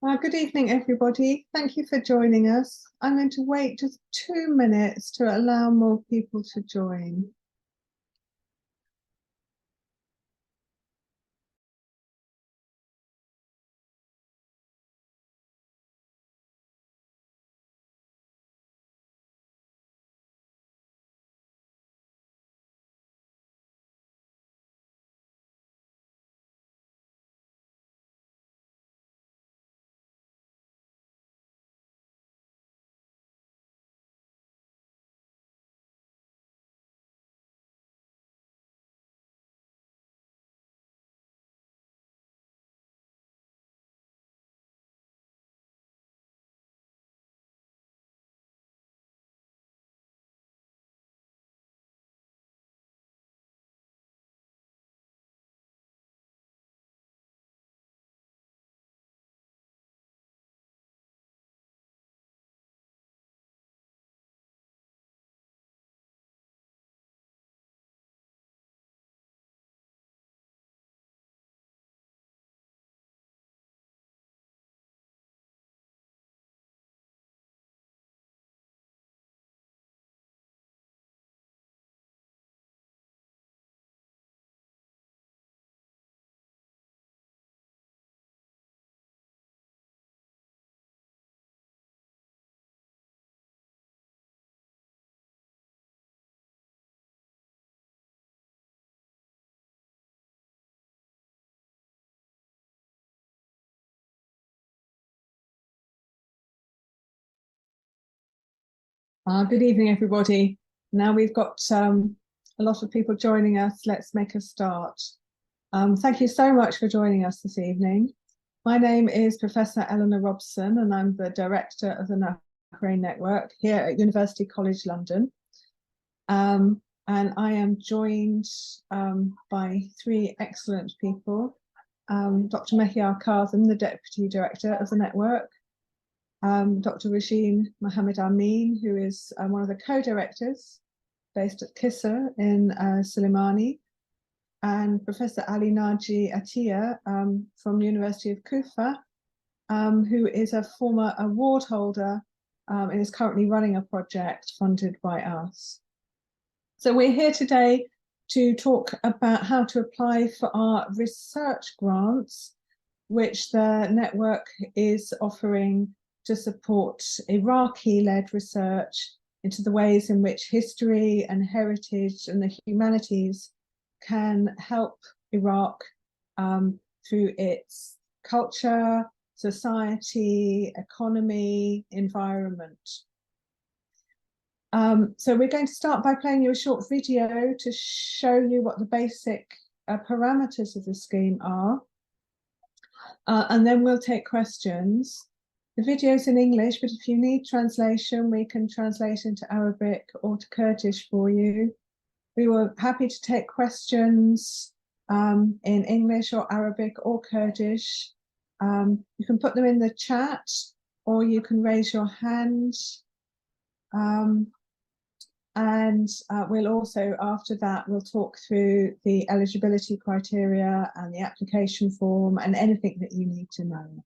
Good evening, everybody. Thank you for joining us. I'm going to wait just 2 minutes to allow more people to join. Good evening, everybody. Now we've got a lot of people joining us. Let's make a start. Thank you so much for joining us this evening. My name is Professor Eleanor Robson, and I'm the Director of the Nahrein Network here at University College London. And I am joined by three excellent people. Dr. Mehyar Kazem, the Deputy Director of the network. Dr. Rasheen Mohammed Amin, who is one of the co-directors based at Kissa in Soleimani, and Professor Ali Naji Atiyah from the University of Kufa, who is a former award holder and is currently running a project funded by us. So we're here today to talk about how to apply for our research grants, which the network is offering to support Iraqi-led research into the ways in which history and heritage and the humanities can help Iraq through its culture, society, economy, environment. So we're going to start by playing you a short video to show you what the basic parameters of the scheme are. And then we'll take questions. The video's in English, but if you need translation, we can translate into Arabic or to Kurdish for you. We were happy to take questions in English or Arabic or Kurdish. You can put them in the chat, or you can raise your hand. We'll also, after that, we'll talk through the eligibility criteria and the application form and anything that you need to know.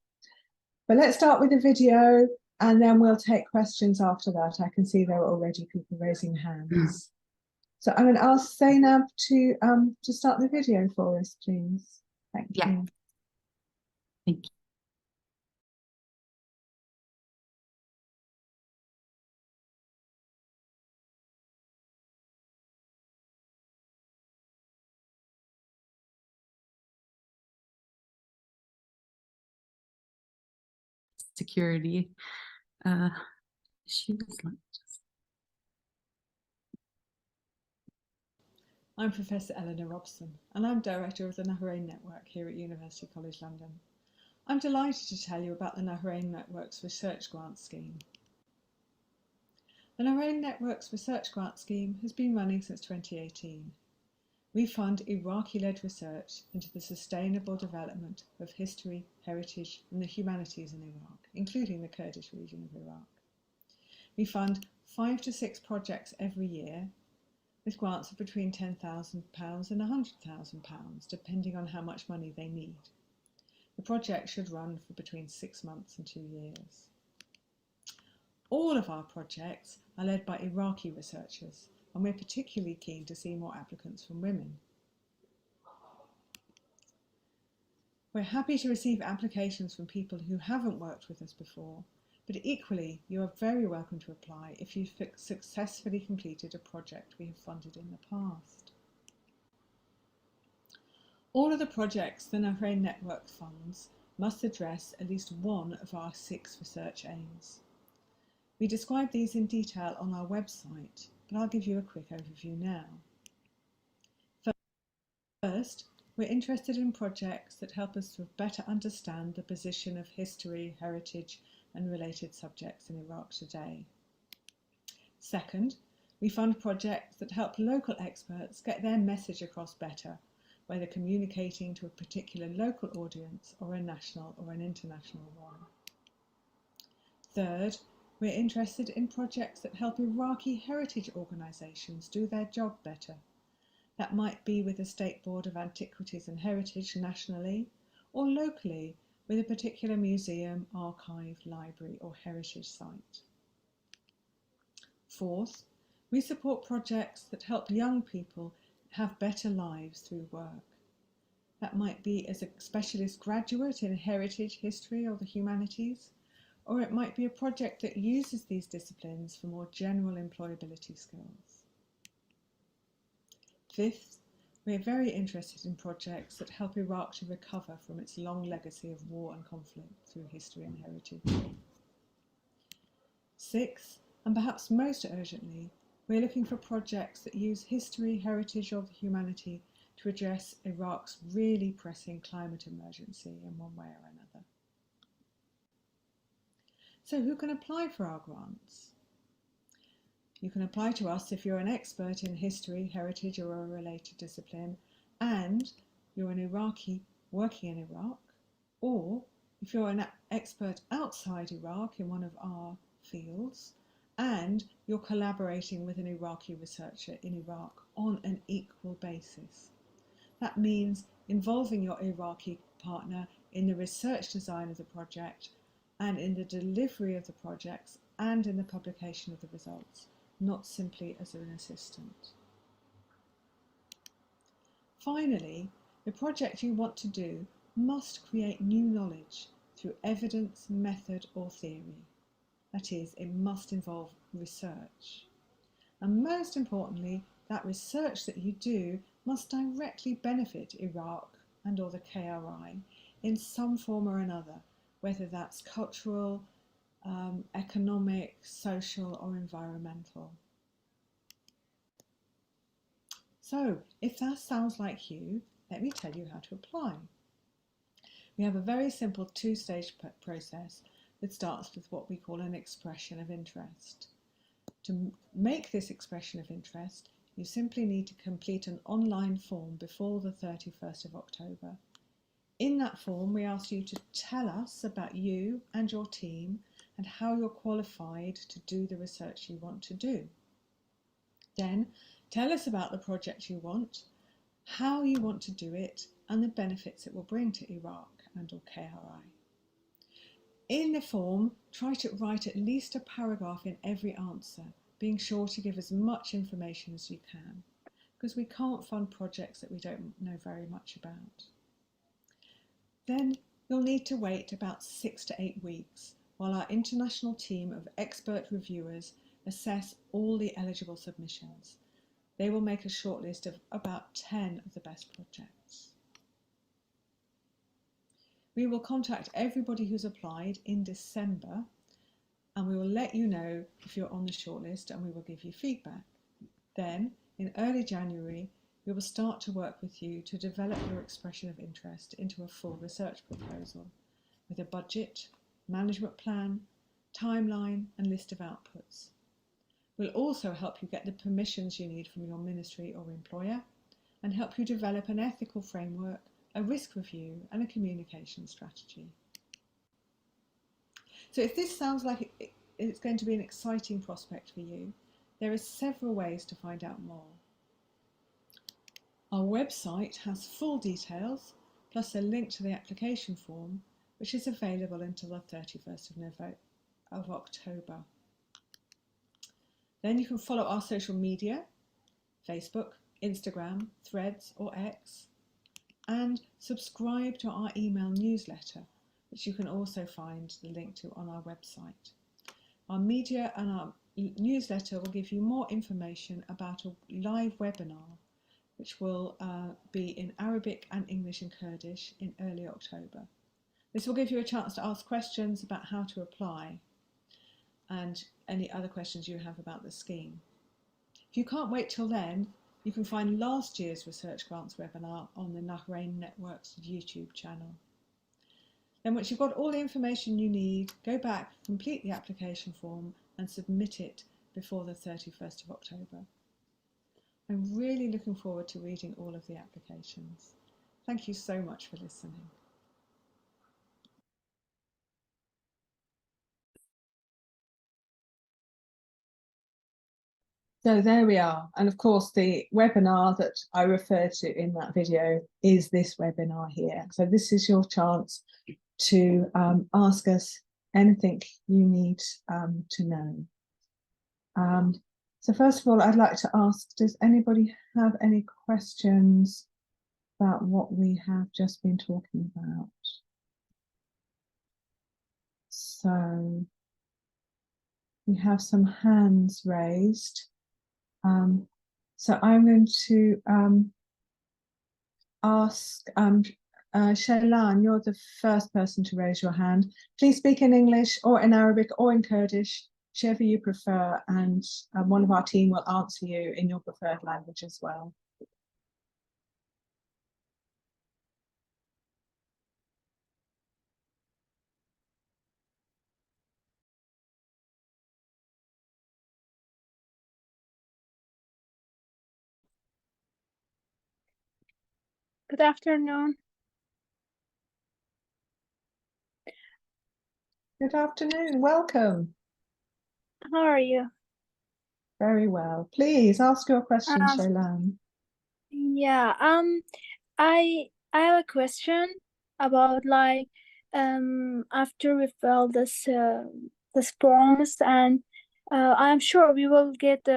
But let's start with the video, and then we'll take questions after that. I can see there are already people raising hands. So I'm going to ask Zainab to start the video for us, please. Thank you. Thank you. Security issues. I'm Professor Eleanor Robson, and I'm Director of the Nahrein Network here at University College London. I'm delighted to tell you about the Nahrein Network's Research Grant Scheme. The Nahrein Network's Research Grant Scheme has been running since 2018. We fund Iraqi-led research into the sustainable development of history, heritage, and the humanities in Iraq, including the Kurdish region of Iraq. We fund 5 to 6 projects every year, with grants of between £10,000 and £100,000, depending on how much money they need. The project should run for between 6 months and 2 years. All of our projects are led by Iraqi researchers, and we're particularly keen to see more applicants from women. We're happy to receive applications from people who haven't worked with us before, but equally you are very welcome to apply if you've successfully completed a project we have funded in the past. All of the projects the Nahrein network funds must address at least one of our 6 research aims. We describe these in detail on our website, but I'll give you a quick overview now. First, we're interested in projects that help us to better understand the position of history, heritage, and related subjects in Iraq today. Second, we fund projects that help local experts get their message across better, whether communicating to a particular local audience or a national or an international one. Third, we're interested in projects that help Iraqi heritage organisations do their job better. That might be with the State Board of Antiquities and Heritage nationally, or locally with a particular museum, archive, library or heritage site. Fourth, we support projects that help young people have better lives through work. That might be as a specialist graduate in heritage, history or the humanities, or it might be a project that uses these disciplines for more general employability skills. Fifth, we are very interested in projects that help Iraq to recover from its long legacy of war and conflict through history and heritage. Sixth, and perhaps most urgently, we are looking for projects that use history, heritage or the humanity to address Iraq's really pressing climate emergency in one way or another. So who can apply for our grants? You can apply to us if you're an expert in history, heritage or a related discipline and you're an Iraqi working in Iraq, or if you're an expert outside Iraq in one of our fields and you're collaborating with an Iraqi researcher in Iraq on an equal basis. That means involving your Iraqi partner in the research design of the project and in the delivery of the projects and in the publication of the results, not simply as an assistant. Finally, the project you want to do must create new knowledge through evidence, method or theory. That is, it must involve research. And most importantly, that research that you do must directly benefit Iraq and or the KRI in some form or another, whether that's cultural, economic, social or environmental. So, if that sounds like you, let me tell you how to apply. We have a very simple 2-stage process that starts with what we call an expression of interest. To make this expression of interest, you simply need to complete an online form before the 31st of October. In that form, we ask you to tell us about you and your team and how you're qualified to do the research you want to do. Then, tell us about the project you want, how you want to do it, and the benefits it will bring to Iraq and or KRI. In the form, try to write at least a paragraph in every answer, being sure to give as much information as you can, because we can't fund projects that we don't know very much about. Then you'll need to wait about 6 to 8 weeks while our international team of expert reviewers assess all the eligible submissions. They will make a shortlist of about 10 of the best projects. We will contact everybody who's applied in December and we will let you know if you're on the shortlist and we will give you feedback. Then, in early January, we will start to work with you to develop your expression of interest into a full research proposal with a budget, management plan, timeline and list of outputs. We'll also help you get the permissions you need from your ministry or employer and help you develop an ethical framework, a risk review and a communication strategy. So if this sounds like it's going to be an exciting prospect for you, there are several ways to find out more. Our website has full details plus a link to the application form, which is available until the 31st of October. Then you can follow our social media, Facebook, Instagram, Threads or X, and subscribe to our email newsletter, which you can also find the link to on our website. Our media and our newsletter will give you more information about a live webinar, which will be in Arabic and English and Kurdish in early October. This will give you a chance to ask questions about how to apply and any other questions you have about the scheme. If you can't wait till then, you can find last year's Research Grants webinar on the Nahrein Network's YouTube channel. Then once you've got all the information you need, go back, complete the application form and submit it before the 31st of October. I'm really looking forward to reading all of the applications. Thank you so much for listening. So there we are. And of course, the webinar that I referred to in that video is this webinar here. So this is your chance to ask us anything you need to know. So first of all, I'd like to ask, does anybody have any questions about what we have just been talking about? So we have some hands raised. So I'm going to ask Shailan, you're the first person to raise your hand. Please speak in English or in Arabic or in Kurdish, whichever you prefer, and one of our team will answer you in your preferred language as well. Good afternoon. Good afternoon, welcome. How are you? Very well. Please ask your question, Shailan. Yeah, I have a question about like after we fill this forms, and I'm sure we will get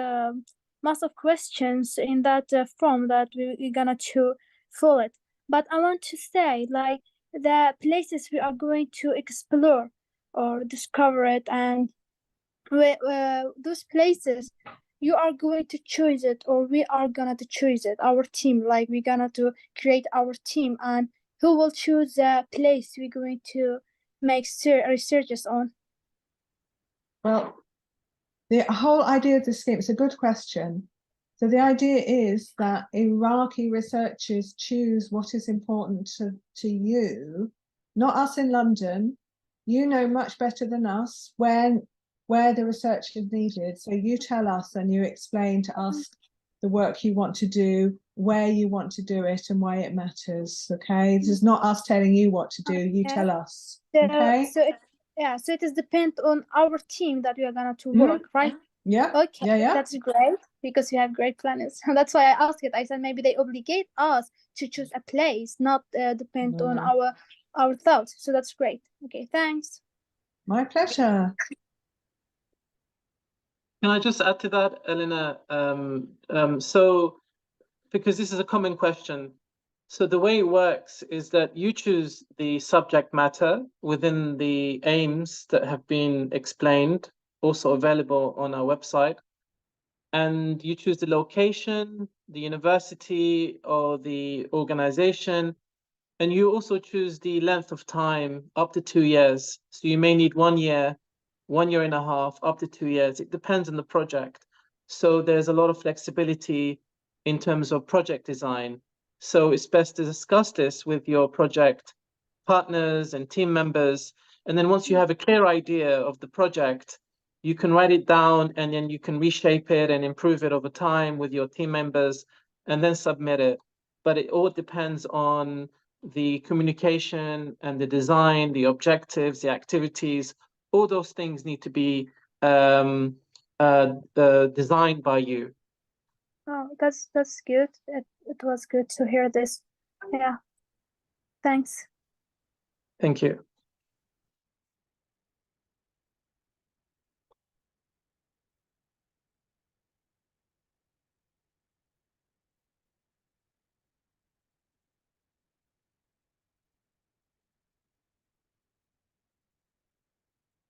lots of questions in that form that we're gonna to fill it. But I want to say like the places we are going to explore or discover it, and those places you are going to choose it or we are gonna to choose it, our team, like we're gonna to create our team, and who will choose the place we're going to make researches on? Well, the whole idea of the scheme, it's a good question. So the idea is that Iraqi researchers choose what is important to you, not us in London. You know much better than us where the research is needed. So you tell us and you explain to us the work you want to do, where you want to do it and why it matters, okay? This is not us telling you what to do, you tell us, okay? So it is depend on our team that we are gonna to work, right? Yeah. Okay, yeah. That's great because we have great planners. That's why I asked it. I said maybe they obligate us to choose a place, not depend on our thoughts. So that's great. Okay, thanks. My pleasure. Can I just add to that, Elena? So, because this is a common question, so the way it works is that you choose the subject matter within the aims that have been explained, also available on our website, and you choose the location, the university, or the organization, and you also choose the length of time, up to 2 years. So you may need 1 year, 1.5 years, up to 2 years. It depends on the project. So there's a lot of flexibility in terms of project design. So it's best to discuss this with your project partners and team members. And then once you have a clear idea of the project, you can write it down and then you can reshape it and improve it over time with your team members and then submit it. But it all depends on the communication and the design, the objectives, the activities. All those things need to be designed by you. Oh, that's good. It was good to hear this. Yeah. Thanks. Thank you.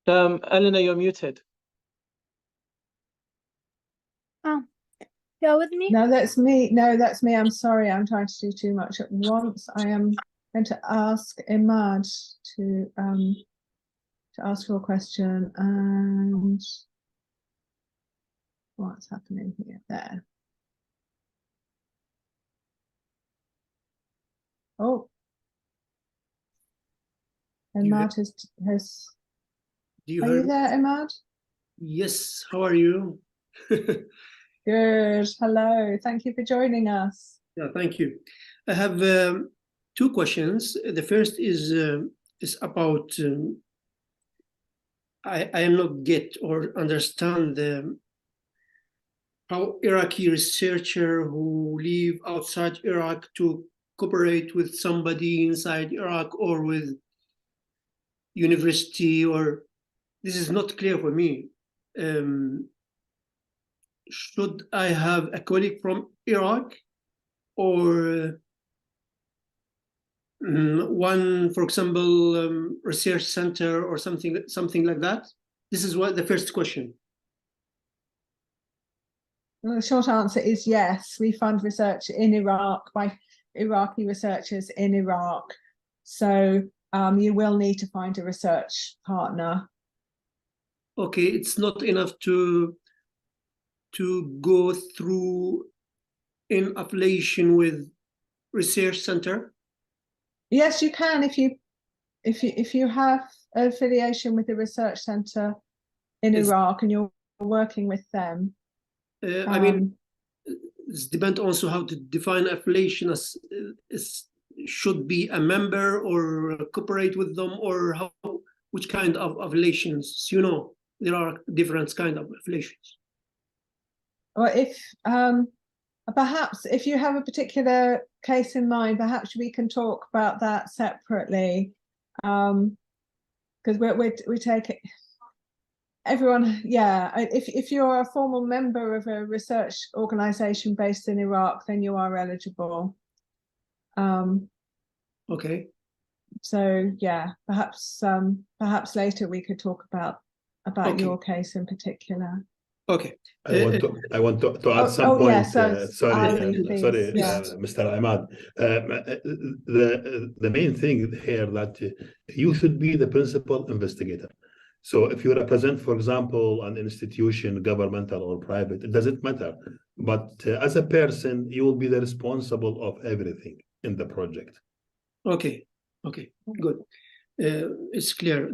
Elena, you're muted. Oh, you're with me? No, that's me. No, that's me. I'm sorry. I'm trying to do too much at once. I am going to ask Imad to ask your question. And what's happening here? There. Oh, Imad has. Do you Are hear you me? there, Imad? Yes, how are you? Good. Hello. Thank you for joining us. Yeah, thank you. I have two questions. The first is about I am not get or understand how Iraqi researcher who live outside Iraq to cooperate with somebody inside Iraq or with university, or this is not clear for me. Should I have a colleague from Iraq or one, for example, research center or something like that? This is what the first question. Well, the short answer is yes. We fund research in Iraq by Iraqi researchers in Iraq. So you will need to find a research partner. Okay, it's not enough to go through in affiliation with research center. Yes, you can if you have affiliation with the research center in Iraq and you're working with them. I mean, it depends also how to define affiliation as should be a member or cooperate with them, or which kind of affiliations. You know, there are different kind of affiliations. Or if perhaps if you have a particular case in mind, perhaps we can talk about that separately, because we take it. Everyone, yeah. If you're a formal member of a research organization based in Iraq, then you are eligible. Okay. So yeah, perhaps later we could talk about okay. your case in particular. Okay. I want to add some point. Yes, sorry, yes. Mr. Ahmad. The main thing here that you should be the principal investigator. So if you represent, for example, an institution, governmental or private, it doesn't matter. But as a person, you will be the responsible of everything in the project. Okay. Okay. Good. It's clear.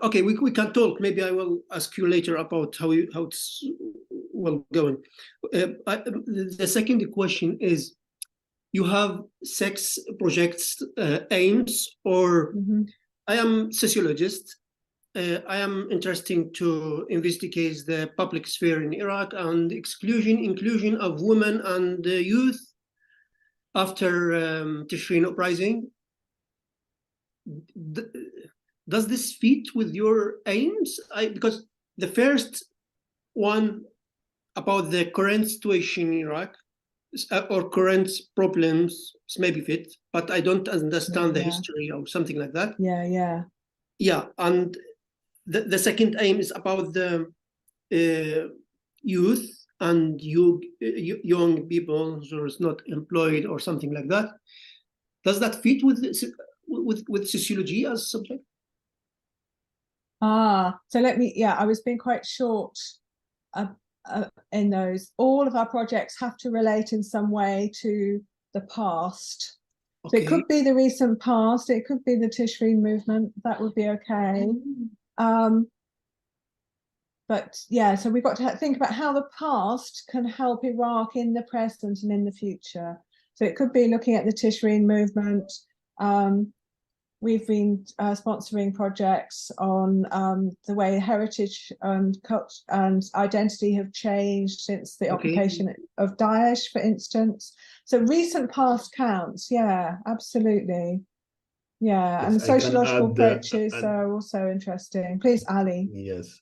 Okay, we can talk. Maybe I will ask you later about how it's well going. The second question is, you have 6 projects aims, or I am sociologist. I am interested to investigate the public sphere in Iraq and inclusion of women and youth after Tishrin uprising. Does this fit with your aims? Because the first one about the current situation in Iraq or current problems maybe fit, but I don't understand the history or something like that. Yeah, and the second aim is about the youth and young people who is not employed or something like that. Does that fit with sociology as subject? So let me, I was being quite short in those. All of our projects have to relate in some way to the past. Okay. So it could be the recent past, it could be the Tishrin movement, that would be okay. But yeah, so we've got to think about how the past can help Iraq in the present and in the future. So it could be looking at the Tishrin movement. We've been sponsoring projects on the way heritage and culture and identity have changed since the occupation of Daesh, for instance. So recent past counts, yeah, absolutely. Yeah, and Yes, I can sociological add, approaches an- are also interesting. Please, Ali. yes.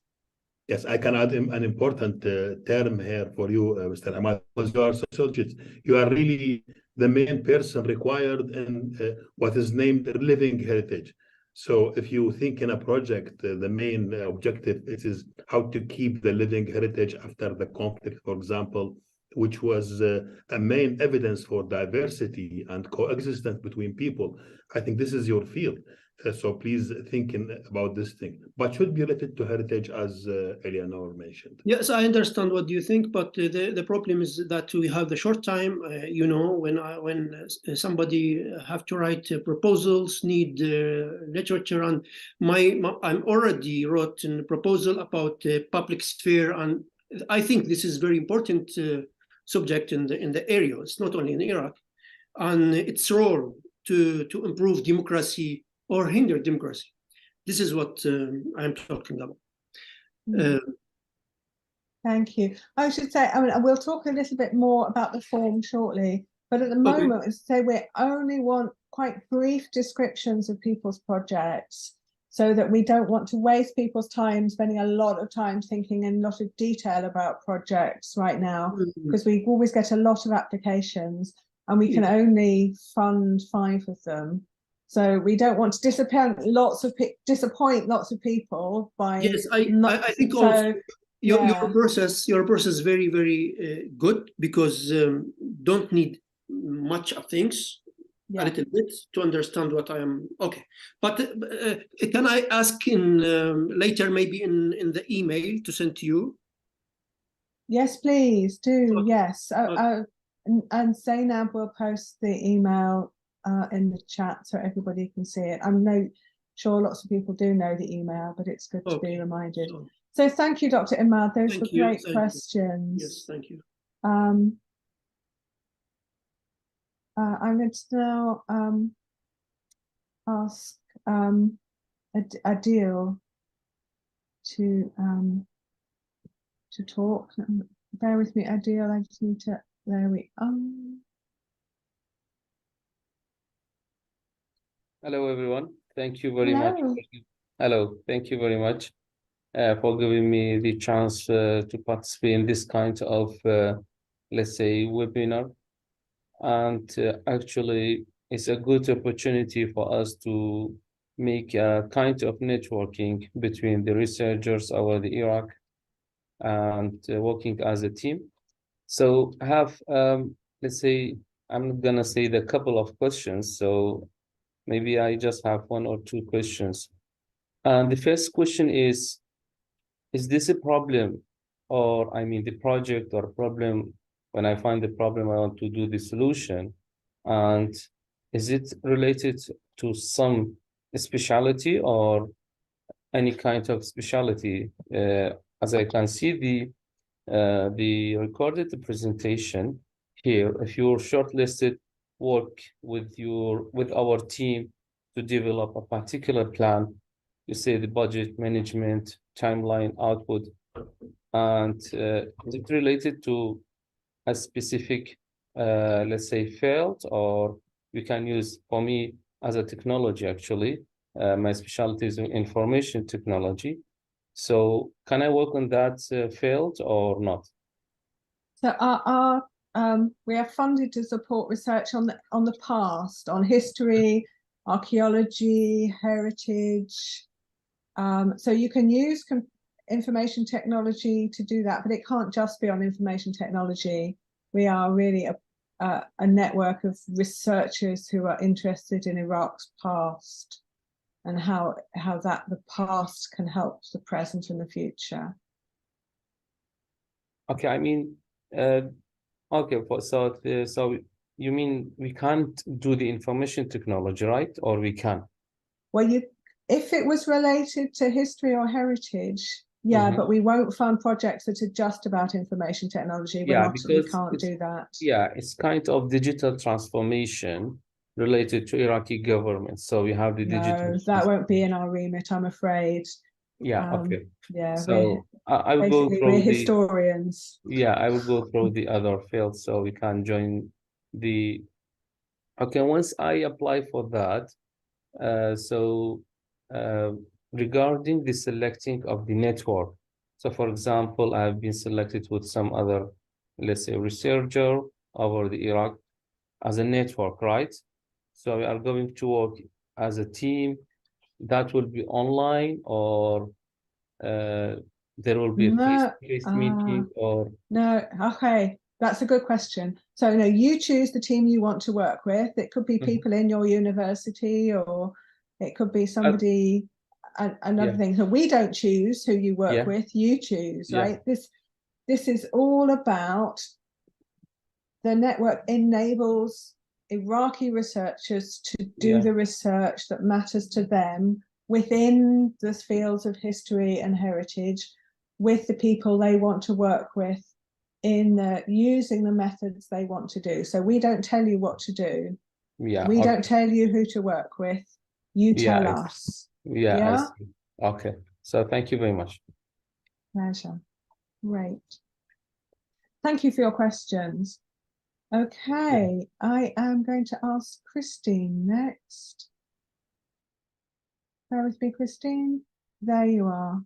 Yes, I can add an important term here for you, Mr. Ahmad, because you are sociologist. You are really the main person required in what is named living heritage. So if you think in a project, the main objective is how to keep the living heritage after the conflict, for example, which was a main evidence for diversity and coexistence between people. I think this is your field. So please think about this thing, but should be related to heritage, as Eleanor mentioned. Yes, I understand what you think, but the problem is that we have the short time. You know, when somebody have to write proposals, need literature, and I'm already wrote a proposal about public sphere, and I think this is very important subject in the area. It's not only in Iraq, and its role to improve democracy or hinder democracy. This is what I'm talking about. Thank you. I should say, I mean, we'll talk a little bit more about the form shortly, but at the moment, as I say, we only want quite brief descriptions of people's projects so that we don't want to waste people's time spending a lot of time thinking in a lot of detail about projects right now, because we always get a lot of applications and we can only fund 5 of them. So we don't want to disappoint lots of people by yes. I think also your process is very, very good, because don't need much of things, a little bit to understand what I am. Okay, but can I ask in later, maybe in the email to send to you? Yes, please do. Okay. Yes, and Zainab will post the email in the chat so everybody can see it. I'm sure lots of people do know the email, but it's good to be reminded. So thank you, Dr. Imad. Those were great questions. Yes, thank you. I'm going to now ask Adil to talk. Bear with me, Adil. I just need to. There we are. Hello, everyone. Thank you very much. Hello, thank you very much for giving me the chance to participate in this kind of, let's say, webinar. And actually, it's a good opportunity for us to make a kind of networking between the researchers over the Iraq and working as a team. So I have, let's say, I'm not gonna say the couple of questions, so maybe I just have 1 or 2 questions. And the first question is this a problem, or I mean the project or problem, when I find the problem, I want to do the solution, and is it related to some specialty or any kind of specialty? As I can see the recorded presentation here, if you're shortlisted, work with our team to develop a particular plan, you say the budget management, timeline, output, and is it related to a specific, let's say, field, or we can use, for me, as a technology, actually, my specialty is in information technology. So can I work on that field or not? So we are funded to support research on the past, on history, archaeology, heritage. So you can use information technology to do that, but it can't just be on information technology. We are really a network of researchers who are interested in Iraq's past and how the past can help the present and the future. Okay, I mean, okay, so you mean we can't do the information technology, right? Or we can? Well, if it was related to history or heritage, but we won't fund projects that are just about information technology. We can't do that. Yeah, it's kind of digital transformation related to Iraqi government. So we have the digital. No, that won't be in our remit, I'm afraid. Yeah, okay. Yeah, so I will go through we're historians. Yeah, I will go through the other fields so we can join the. Okay, once I apply for that, So regarding the selecting of the network, so for example, I've been selected with some other, let's say, researcher over the Iraq as a network, right? So we are going to work as a team. That will be online, or there will be a No, face-to-face meeting, or no, okay, that's a good question. So no, you choose the team you want to work with. It could be people in your university, or it could be somebody, another yeah. thing. So we don't choose who you work Yeah. with, you choose, Yeah. right? This is all about the network enables Iraqi researchers to do Yeah. the research that matters to them within the fields of history and heritage, with the people they want to work with, in using the methods they want to do. So we don't tell you what to do. Yeah. We Okay. don't tell you who to work with. You Yeah, tell I us. Yeah, I Yeah? see. Okay. So thank you very much. Pleasure. Great. Thank you for your questions. Okay, I am going to ask Christine next. Bear with me, Christine. There you are.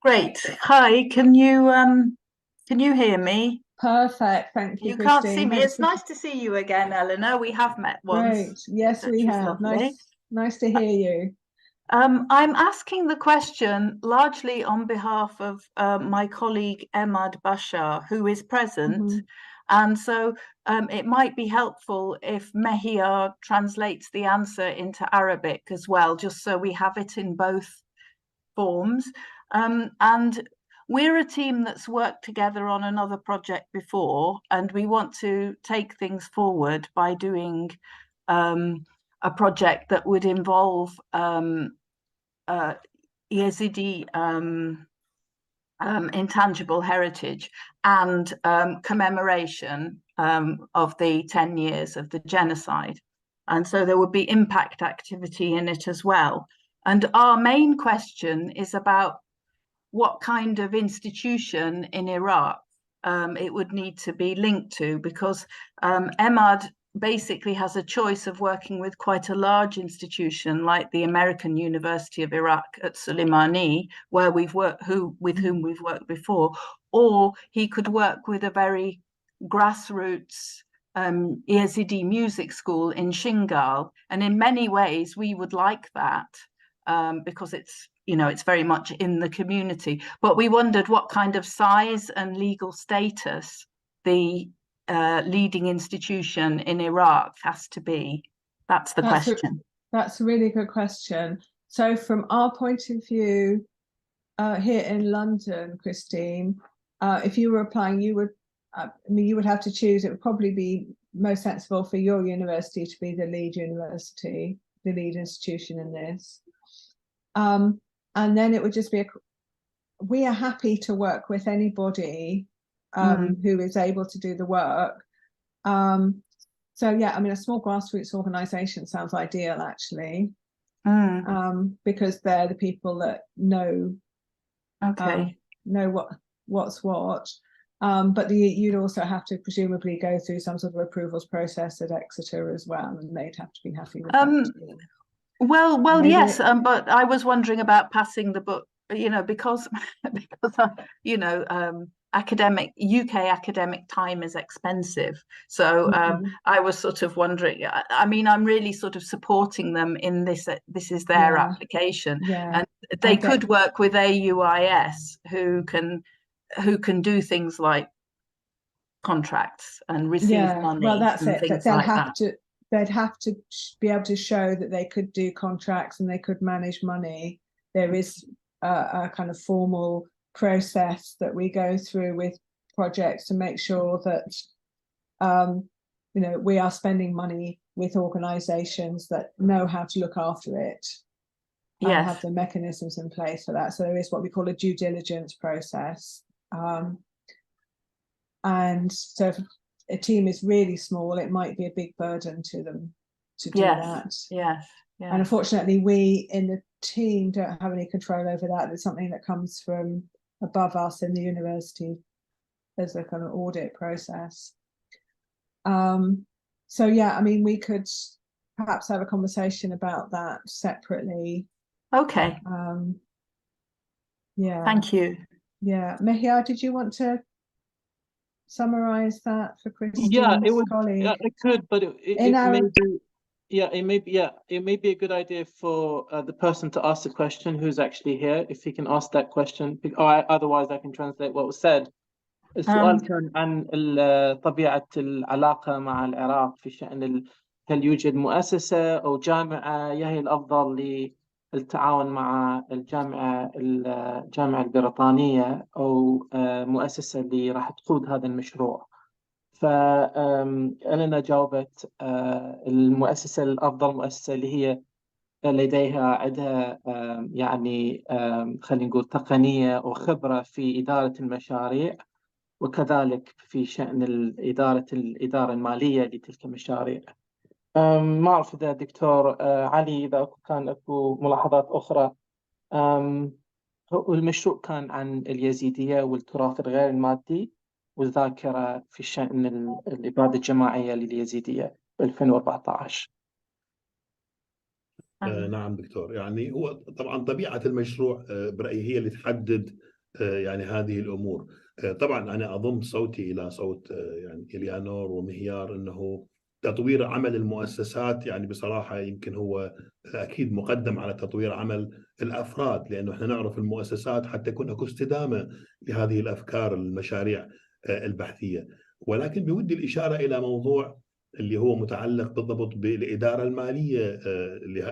Great. Hi, can you hear me? Perfect. Thank you, You Christine. can't see me. Thanks It's nice to see you again, Eleanor. We have met Great. once, Yes, we which is have. lovely. Nice to hear you. I'm asking the question largely on behalf of my colleague Emad Bashar, who is present. Mhm. And so it might be helpful if Mehia translates the answer into Arabic as well, just so we have it in both forms. And we're a team that's worked together on another project before, and we want to take things forward by doing a project that would involve Yazidi intangible heritage and commemoration of the 10 years of the genocide. And so there would be impact activity in it as well. And our main question is about what kind of institution in Iraq it would need to be linked to, because Emad basically has a choice of working with quite a large institution like the American University of Iraq at Soleimani, where we've worked, with whom we've worked before, or he could work with a very grassroots Yazidi music school in Shingal. And in many ways, we would like that because it's, you know, it's very much in the community. But we wondered what kind of size and legal status the leading institution in Iraq has to be. That's the question. That's a really good question. So from our point of view here in London, Christine, if you were applying, you would, I mean, you would have to choose. It would probably be most sensible for your university to be the lead university, the lead institution in this. And then it would just be, we are happy to work with anybody who is able to do the work. So yeah, I mean, a small grassroots organization sounds ideal, actually, because they're the people that know what's what. But you'd also have to presumably go through some sort of approvals process at Exeter as well, and they'd have to be happy with that too. Well, yes, but I was wondering about passing the book, you know, because you know, UK academic time is expensive. So I was sort of wondering, I mean, I'm really sort of supporting them in this. This is their application, and they could work with AUIS, who can do things like contracts and receive money. Well, that's and it. Things They'll like have that. to. They'd have to be able to show that they could do contracts and they could manage money. There is a kind of formal process that we go through with projects to make sure that you know, we are spending money with organizations that know how to look after it and have the mechanisms in place for that. So there is what we call a due diligence process. And so if a team is really small, it might be a big burden to them to do that. And unfortunately, we in the team don't have any control over that. It's something that comes from above us in the university. There's a kind of audit process. So yeah, I mean, we could perhaps have a conversation about that separately. Okay, Yeah. thank you. Yeah. Mihia, did you want to summarize that for Christine's Yeah, it would. colleague? Yeah, it could, but it In may our- be. Yeah, it may be a good idea for the person to ask the question who's actually here, if he can ask that question. Otherwise, I can translate what was said. السؤال كان عن طبيعة العلاقة مع العراق في شأن هل يوجد مؤسسة أو جامعة هي الأفضل للتعاون مع الجامعة البريطانية أو مؤسسة اللي راح تقود هذا المشروع. فألينا جاوبت المؤسسة الأفضل مؤسسة اللي هي عندها يعني خلينا نقول تقنية وخبرة في إدارة المشاريع، وكذلك في شأن الإدارة المالية لتلك المشاريع. ما أعرف إذا دكتور علي إذا كان أكو ملاحظات أخرى. المشروع كان عن اليزيدية والتراث الغير المادي والذاكرة في شأن الإبادة الجماعية لليزيدية 2014. نعم دكتور، يعني هو طبعا طبيعة المشروع برأيي هي اللي تحدد يعني هذه الأمور. طبعا أنا أضم صوتي إلى صوت يعني إليانور ومهيار أنه تطوير عمل المؤسسات يعني بصراحة يمكن هو أكيد مقدم على تطوير عمل الأفراد، لأنه إحنا نعرف المؤسسات حتى يكون أكو استدامة لهذه الأفكار المشاريع البحثية. ولكن بودي الإشارة إلى موضوع اللي هو متعلق بالضبط بالإدارة المالية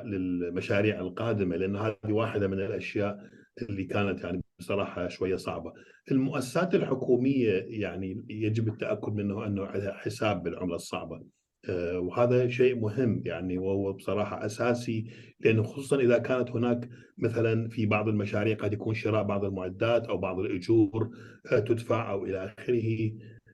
للمشاريع القادمة، لأن هذه واحدة من الأشياء اللي كانت يعني بصراحة شوية صعبة. المؤسسات الحكومية يعني يجب التأكد منه أنه عليها حساب بالعملة الصعبة، وهذا شيء مهم يعني، وهو بصراحة أساسي، لأنه خصوصا إذا كانت هناك مثلا في بعض المشاريع قد يكون شراء بعض المعدات أو بعض الأجور تدفع أو إلى آخره.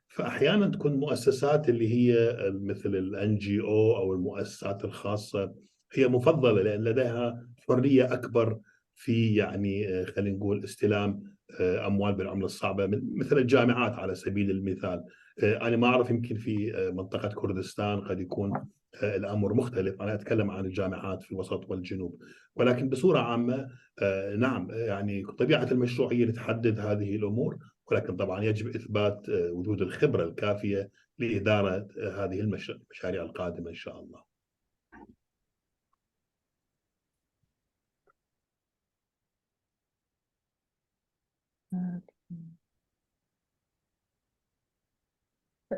فأحيانا تكون مؤسسات اللي هي مثل الNGO أو المؤسسات الخاصة هي مفضلة، لأن لديها حرية أكبر في يعني خلينا نقول استلام أموال بالعملة الصعبة، مثل الجامعات على سبيل المثال. أنا ما أعرف، يمكن في منطقة كردستان قد يكون الأمر مختلف، أنا أتكلم عن الجامعات في الوسط والجنوب. ولكن بصورة عامة نعم، يعني طبيعة المشروع هي اللي تحدد هذه الأمور، ولكن طبعا يجب إثبات وجود الخبرة الكافية لإدارة هذه المشاريع القادمة إن شاء الله.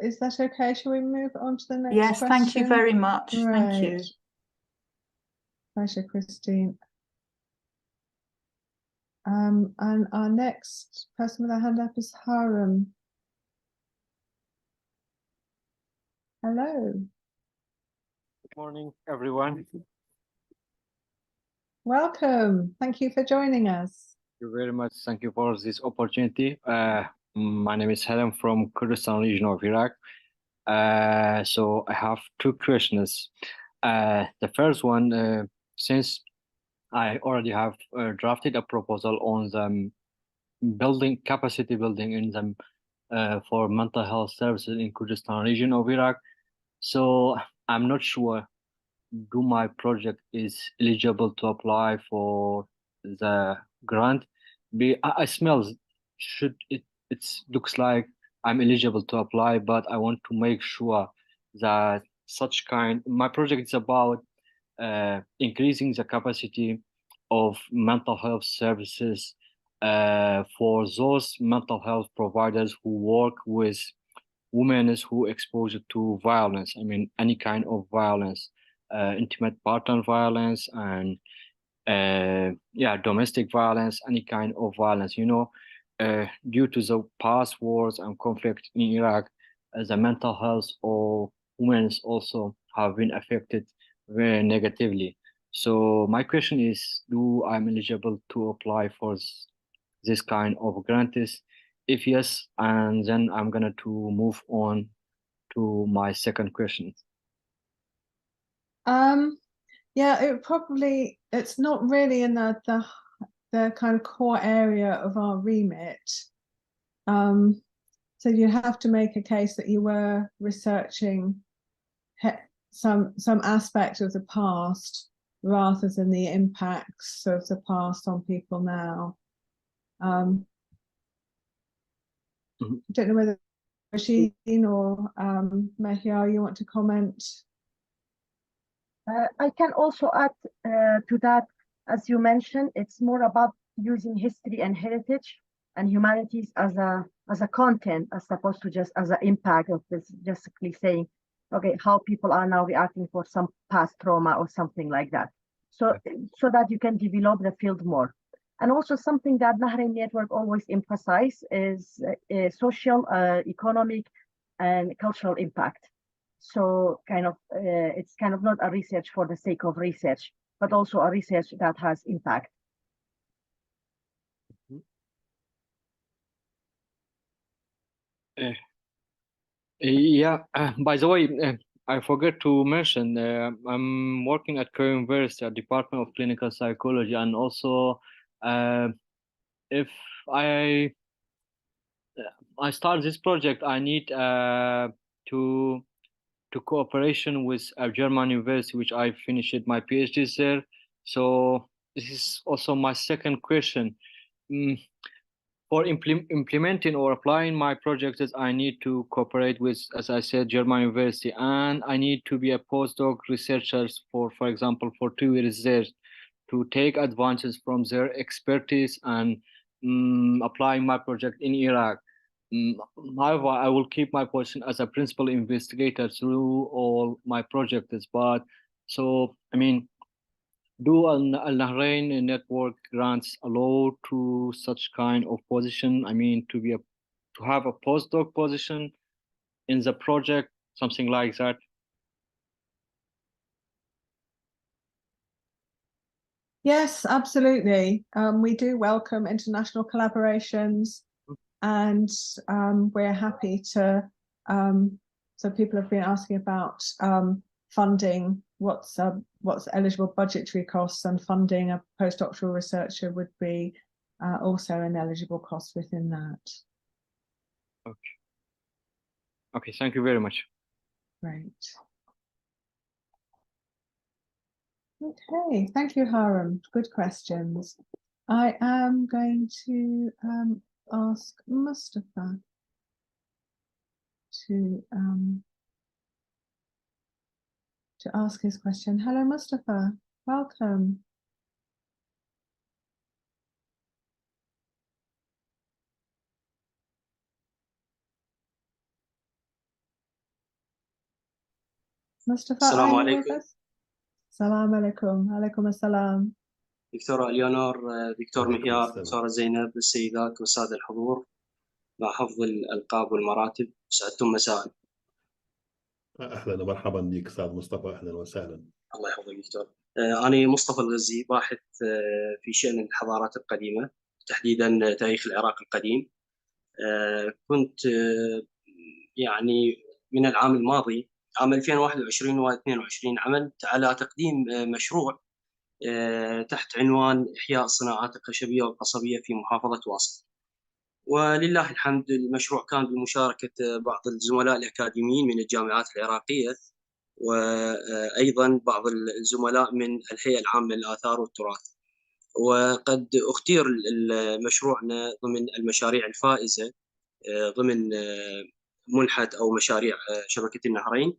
Is that okay? Shall we move on to the next Yes, question? thank you very much. Right. Thank you. Pleasure, Christine. And our next person with a hand up is Harem. Hello. Good morning, everyone. Welcome. Thank you for joining us. Thank you very much. Thank you for this opportunity. My name is Helen from Kurdistan region of Iraq. So I have two questions. The first one, since I already have drafted a proposal on the capacity building in them for mental health services in Kurdistan region of Iraq. So I'm not sure, do my project is eligible to apply for the grant? I smell it looks like I'm eligible to apply, but I want to make sure that my project is about increasing the capacity of mental health services for those mental health providers who work with women who are exposed to violence. I mean, any kind of violence, intimate partner violence, and domestic violence, any kind of violence. Due to the past wars and conflict in Iraq, the mental health of women also have been affected very negatively. So my question is, do I'm eligible to apply for this kind of grants? If yes, and then I'm gonna to move on to my second question. Yeah, it's not really in the kind of core area of our remit. So you have to make a case that you were researching some aspect of the past rather than the impacts of the past on people now. I don't know whether Rasheen or Mahia, you want to comment? I can also add to that, as you mentioned, it's more about using history and heritage and humanities as a content, as opposed to just as an impact of this, just simply saying, okay, how people are now reacting for some past trauma or something like that. So that you can develop the field more. And also something that Nahrein Network always emphasize is social, economic, and cultural impact. So it's kind of not a research for the sake of research, but also a research that has impact. Yeah, by the way, I forgot to mention, I'm working at Cairo University, at Department of Clinical Psychology, and also if I start this project, I need to cooperation with a German university, which I finished my PhD there. So this is also my second question. For implementing or applying my projects, I need to cooperate with, as I said, German university, and I need to be a postdoc researchers for example, for 2 years there to take advances from their expertise and applying my project in Iraq. However, I will keep my position as a principal investigator through all my projects. But so, I mean, do Al-Nahrein network grants allow to such kind of position? I mean, to have a postdoc position in the project, something like that? Yes, absolutely. We do welcome international collaborations, and we're happy to. So people have been asking about funding. What's eligible budgetary costs, and funding a postdoctoral researcher would be also an eligible cost within that. Okay. Okay. Thank you very much. Great. Okay, thank you, Haram. Good questions. I am going to ask Mustafa to ask his question. Hello, Mustafa. Welcome. Mustafa, are you with us? Salam alaikum. Alaikum assalam. دكتورة إليونور، دكتور مهيار، دكتورة زينب، السيدات والسادة الحضور، مع حفظ الألقاب والمراتب، سعدتم مساء. أهلا ومرحبا بك أستاذ مصطفى، أهلا وسهلا. الله يحفظك دكتور. أنا مصطفى الغزي، باحث في شأن الحضارات القديمة، تحديدا تاريخ العراق القديم. كنت يعني من العام الماضي، عام 2021 و22، عملت على تقديم مشروع تحت عنوان إحياء الصناعات الخشبية والقصبية في محافظة واسط. ولله الحمد المشروع كان بمشاركة بعض الزملاء الأكاديميين من الجامعات العراقية، وأيضا بعض الزملاء من الهيئة العامة للآثار والتراث. وقد اختير مشروعنا ضمن المشاريع الفائزة ضمن منحة أو مشاريع شبكة النهرين،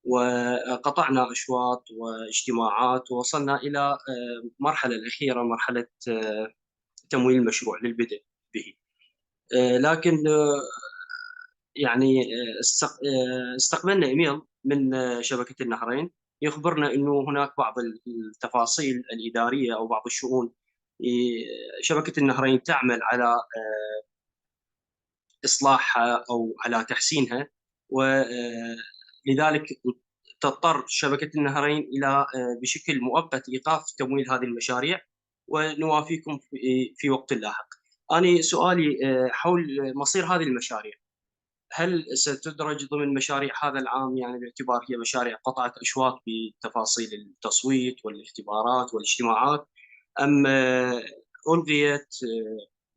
وقطعنا أشواط واجتماعات، ووصلنا إلى مرحلة الأخيرة، مرحلة تمويل المشروع للبدء به. لكن يعني استقبلنا إيميل من شبكة النهرين يخبرنا أنه هناك بعض التفاصيل الإدارية أو بعض الشؤون شبكة النهرين تعمل على إصلاحها أو على تحسينها، ولذلك تضطر شبكة النهرين إلى بشكل مؤقت إيقاف تمويل هذه المشاريع، ونوافيكم في وقت لاحق. أنا سؤالي حول مصير هذه المشاريع، هل ستدرج ضمن مشاريع هذا العام، يعني باعتبار هي مشاريع قطعت أشواط بتفاصيل التصويت والاختبارات والاجتماعات، أم ألغيت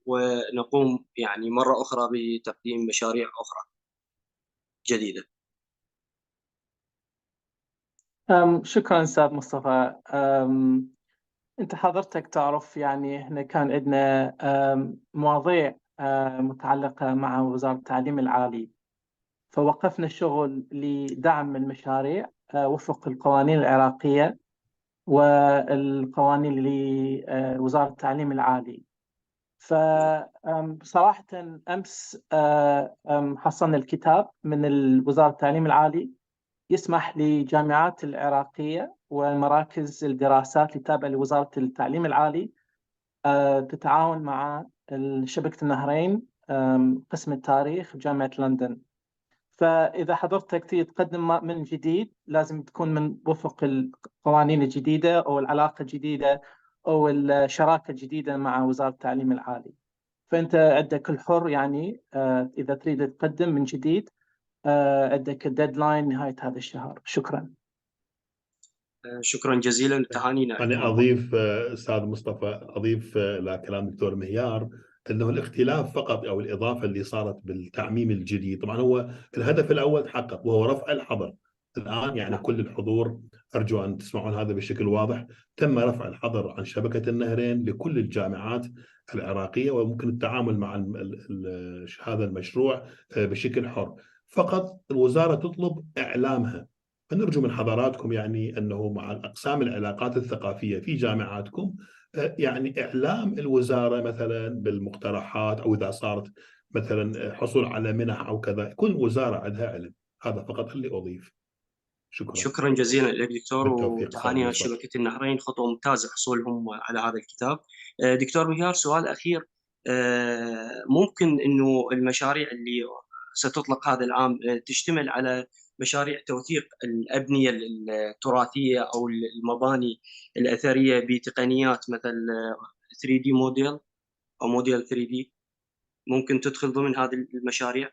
ونقوم يعني مرة أخرى بتقديم مشاريع أخرى جديدة؟ شكرا أستاذ مصطفى. أنت حضرتك تعرف يعني إحنا كان عندنا مواضيع متعلقة مع وزارة التعليم العالي، فوقفنا الشغل لدعم المشاريع وفق القوانين العراقية والقوانين لوزارة التعليم العالي. فصراحة أمس حصلنا الكتاب من وزارة التعليم العالي يسمح لجامعات العراقية ومراكز الدراسات التابعة لوزارة التعليم العالي تتعاون مع شبكة النهرين قسم التاريخ جامعة لندن. فإذا حضرتك تقدم من جديد لازم تكون من وفق القوانين الجديدة أو العلاقة الجديدة أو الشراكة الجديدة مع وزارة التعليم العالي. فأنت عندك الحر يعني إذا تريد تقدم من جديد عندك الديدلاين نهاية هذا الشهر. شكرا. شكرا جزيلا، تهانينا. أنا أضيف أستاذ مصطفى، أضيف لكلام دكتور مهيار أنه الاختلاف فقط أو الإضافة اللي صارت بالتعميم الجديد، طبعا هو الهدف الأول تحقق وهو رفع الحظر. الآن يعني كل الحضور أرجو أن تسمعون هذا بشكل واضح، تم رفع الحظر عن شبكة النهرين لكل الجامعات العراقية، وممكن التعامل مع هذا المشروع بشكل حر. فقط الوزارة تطلب إعلامها، فنرجو من حضراتكم يعني أنه مع أقسام العلاقات الثقافية في جامعاتكم يعني إعلام الوزارة مثلا بالمقترحات، أو إذا صارت مثلا حصول على منح أو كذا، يكون الوزارة عندها علم. هذا فقط اللي أضيف. شكرا. شكرا جزيلا لك دكتور، بالتوفيق. وتهانينا شبكة النهرين، خطوة ممتازة حصولهم على هذا الكتاب. دكتور مهيار، سؤال أخير. ممكن أنه المشاريع اللي ستطلق هذا العام تشتمل على مشاريع توثيق الأبنية التراثية أو المباني الأثرية بتقنيات مثل 3D موديل أو موديل 3D، ممكن تدخل ضمن هذه المشاريع؟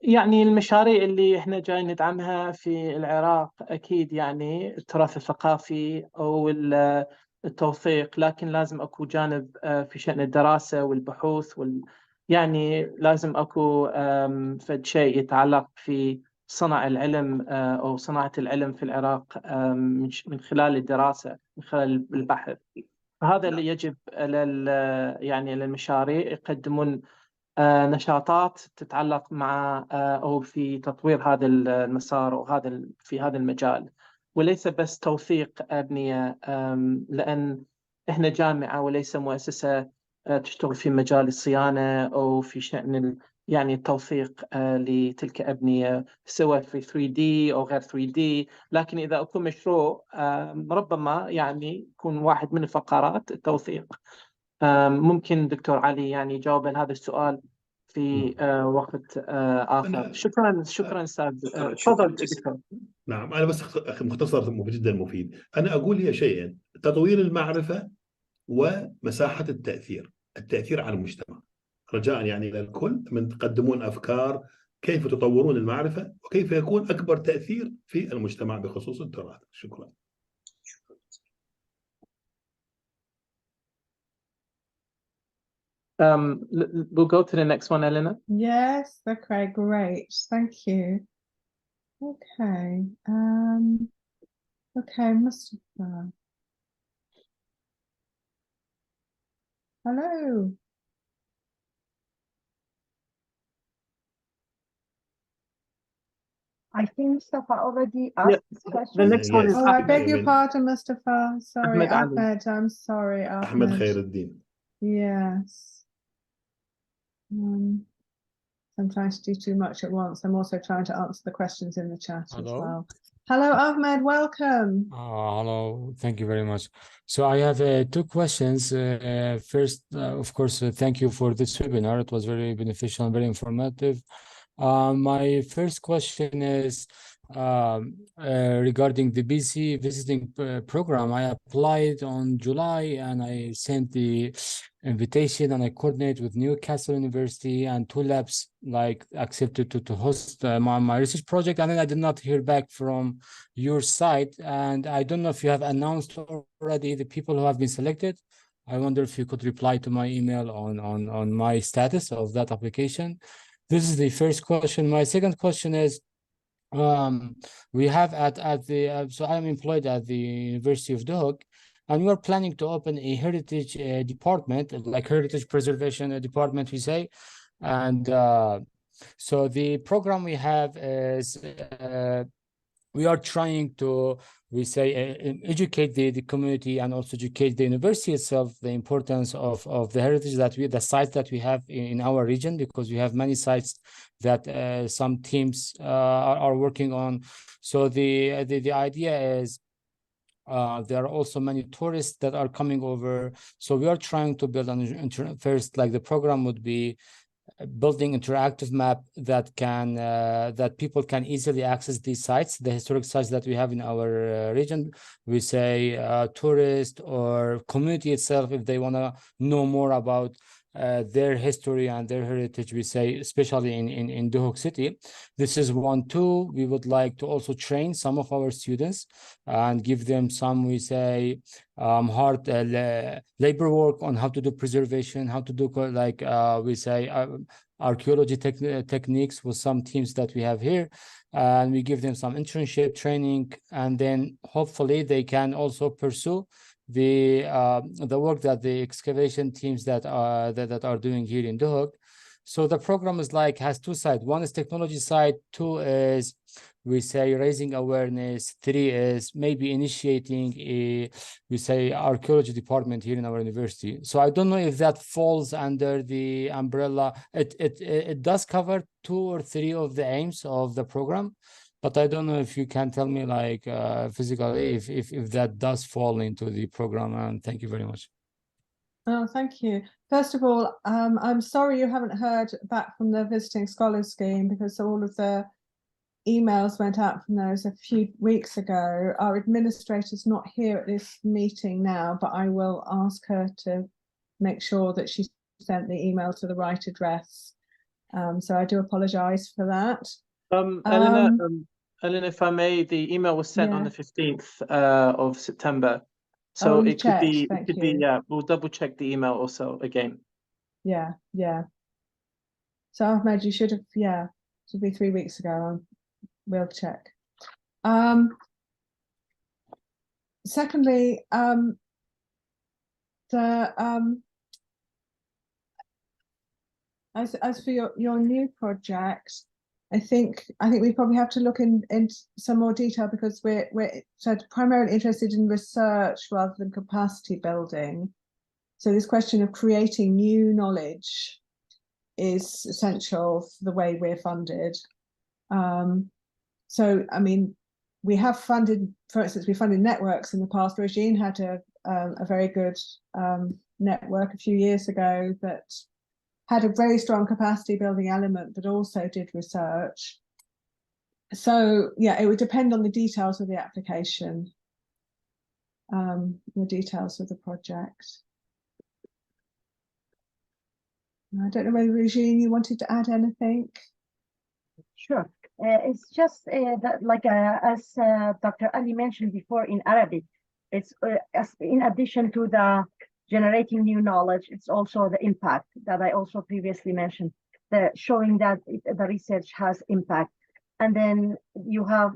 يعني المشاريع اللي احنا جاي ندعمها في العراق اكيد يعني التراث الثقافي او التوثيق، لكن لازم اكو جانب في شأن الدراسة والبحوث يعني لازم اكو فد شيء يتعلق في صنع العلم او صناعة العلم في العراق من خلال الدراسة، من خلال البحث. فهذا اللي يجب يعني للمشاريع يقدمون نشاطات تتعلق مع أو في تطوير هذا المسار أو في هذا المجال، وليس بس توثيق أبنية، لأن إحنا جامعة وليس مؤسسة تشتغل في مجال الصيانة أو في شأن يعني التوثيق لتلك أبنية سواء في 3D أو غير 3D. لكن إذا أكون مشروع ربما يعني يكون واحد من الفقرات التوثيق. ممكن دكتور علي يعني يجاوب على هذا السؤال في وقت آخر. شكرا أستاذ. تفضل دكتور. نعم، أنا بس مختصر جدا مفيد. أنا أقول هي شيئين: تطوير المعرفة ومساحة التأثير على المجتمع. رجاء يعني للكل من تقدمون أفكار كيف تطورون المعرفة وكيف يكون أكبر تأثير في المجتمع بخصوص التراث. شكرا. We'll go to the next one, Elena. Yes, okay, great. Thank you. Okay. Okay, Mustafa. Hello. I think Mustafa already asked this question. The next one is Oh, I beg your pardon, Mustafa. Sorry, Ahmed Ali. Ahmed. I'm sorry, أحمد Ahmed. خير الدين. Yes. I'm trying to do too much at once. I'm also trying to answer the questions in the chat as well. Hello, Ahmed. Welcome. Hello. Thank you very much. So I have two questions. First, of course, thank you for this webinar. It was very beneficial and very informative. My first question is regarding the BC visiting program. I applied on July and I sent the invitation and I coordinate with Newcastle University, and 2 labs like accepted to host my research project, and then I did not hear back from your side, and I don't know if you have announced already the people who have been selected. I wonder if you could reply to my email on my status of that application. This is the first question. My second question is We have at the so I'm employed at the University of Duhok, and we are planning to open a heritage department, like heritage preservation department, we say. And so the program we have is we are trying to, we say, educate the community and also educate the university itself the importance of the heritage that the sites that we have in our region, because we have many sites that some teams are working on. So the idea is there are also many tourists that are coming over. So we are trying to build first, like the program would be building interactive map that can that people can easily access these sites, the historic sites that we have in our region. We say tourist or community itself, if they want to know more about their history and their heritage, we say, especially in Duhok city. This is 1. 2, we would like to also train some of our students and give them some, we say, hard labor work on how to do preservation, how to do like we say archaeology techniques with some teams that we have here, and we give them some internship training, and then hopefully they can also pursue the work that the excavation teams that are doing here in Duhok. So the program is like has 2 sides. 1 is technology side, 2 is, we say, raising awareness, 3 is maybe initiating a, we say, archaeology department here in our university. So I don't know if that falls under the umbrella. It does cover 2 or 3 of the aims of the program, but I don't know if you can tell me, like, physically, if that does fall into the program. And thank you very much. Oh, thank you. First of all, I'm sorry you haven't heard back from the Visiting Scholars Scheme, because all of the emails went out from those a few weeks ago. Our administrator's not here at this meeting now, but I will ask her to make sure that she sent the email to the right address. So I do apologize for that. Elena, if I may, the email was sent on the 15th of September. So you it could be, checked, thank you. yeah, we'll double check the email also again. Yeah. So Ahmed, you should have, it should be 3 weeks ago. We'll check. Secondly, as for your new project, I think we probably have to look in some more detail, because we're primarily interested in research rather than capacity building. So this question of creating new knowledge is essential for the way we're funded. So I mean, we have funded, for instance, we funded networks in the past. Regine had a very good network a few years ago that had a very strong capacity building element, but also did research. So yeah, it would depend on the details of the application, the details of the project. I don't know whether, Regine, you wanted to add anything? Sure. It's just that, like as Dr. Ali mentioned before, in Arabic, it's in addition to the generating new knowledge, it's also the impact that I also previously mentioned, showing that the research has impact. And then you are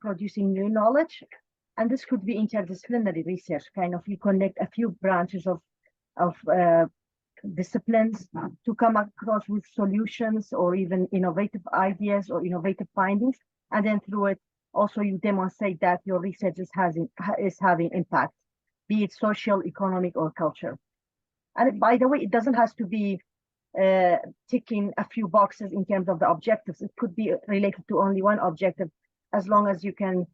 producing new knowledge, and this could be interdisciplinary research. Kind of, you connect a few branches of disciplines to come across with solutions or even innovative ideas or innovative findings, and then through it also you demonstrate that your research is having impact, be it social, economic, or culture. And by the way, it doesn't have to be ticking a few boxes in terms of the objectives. It could be related to only one objective, as long as you can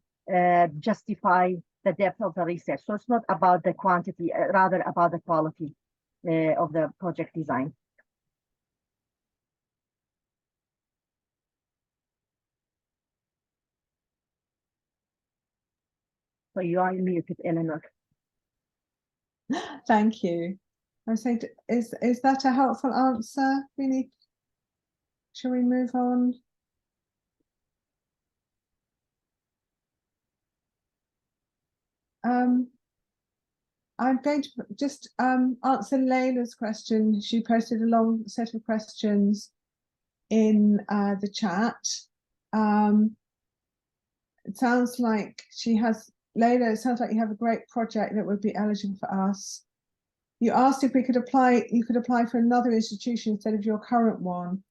justify the depth of the research. So it's not about the quantity, rather about the quality of the project design. So you are muted, Eleanor. Thank you. I was saying, is that a helpful answer? Shall we move on? I'm going to just answer Layla's question. She posted a long set of questions in the chat. it sounds like she has, Layla, it sounds like you have a great project that would be eligible for us. You asked if we could apply, you could apply for another institution instead of your current one.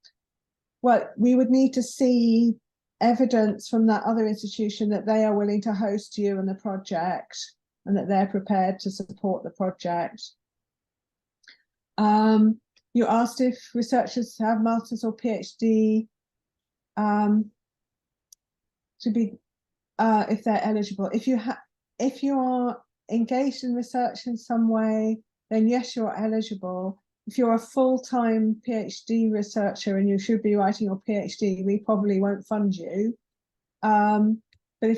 Well, we would need to see evidence from that other institution that they are willing to host you and the project and that they're prepared to support the project. You asked if researchers have master's or PhD to be if they're eligible. If you are engaged in research in some way, then yes, you're eligible. If you're a full-time PhD researcher and you should be writing your PhD, we probably won't fund you. But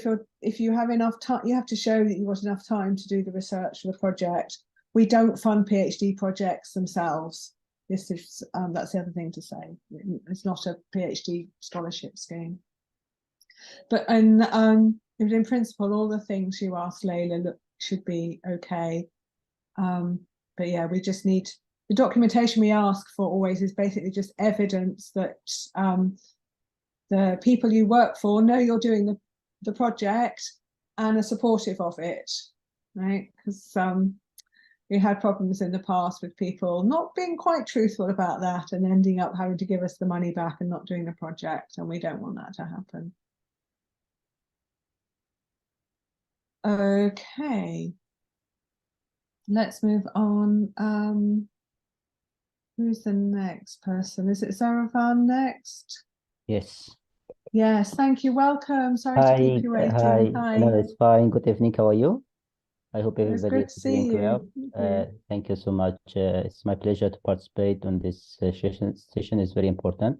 if you have enough time, you have to show that you've got enough time to do the research for the project. We don't fund PhD projects themselves. This is that's the other thing to say. It's not a PhD scholarship scheme. But in principle, all the things you asked Layla should be okay. But yeah, we just need the documentation we ask for always is basically just evidence that the people you work for know you're doing the project and are supportive of it, right? Because we had problems in the past with people not being quite truthful about that and ending up having to give us the money back and not doing the project, and we don't want that to happen. Okay, let's move on. Who's the next person? Is it Zaravan next? Yes. Yes, thank you. Welcome. Sorry to keep you waiting. Hi. No, it's fine. Good evening. How are you? I hope It's everybody good to is see doing well. you. Thank you so much. It's my pleasure to participate on this session. Is very important.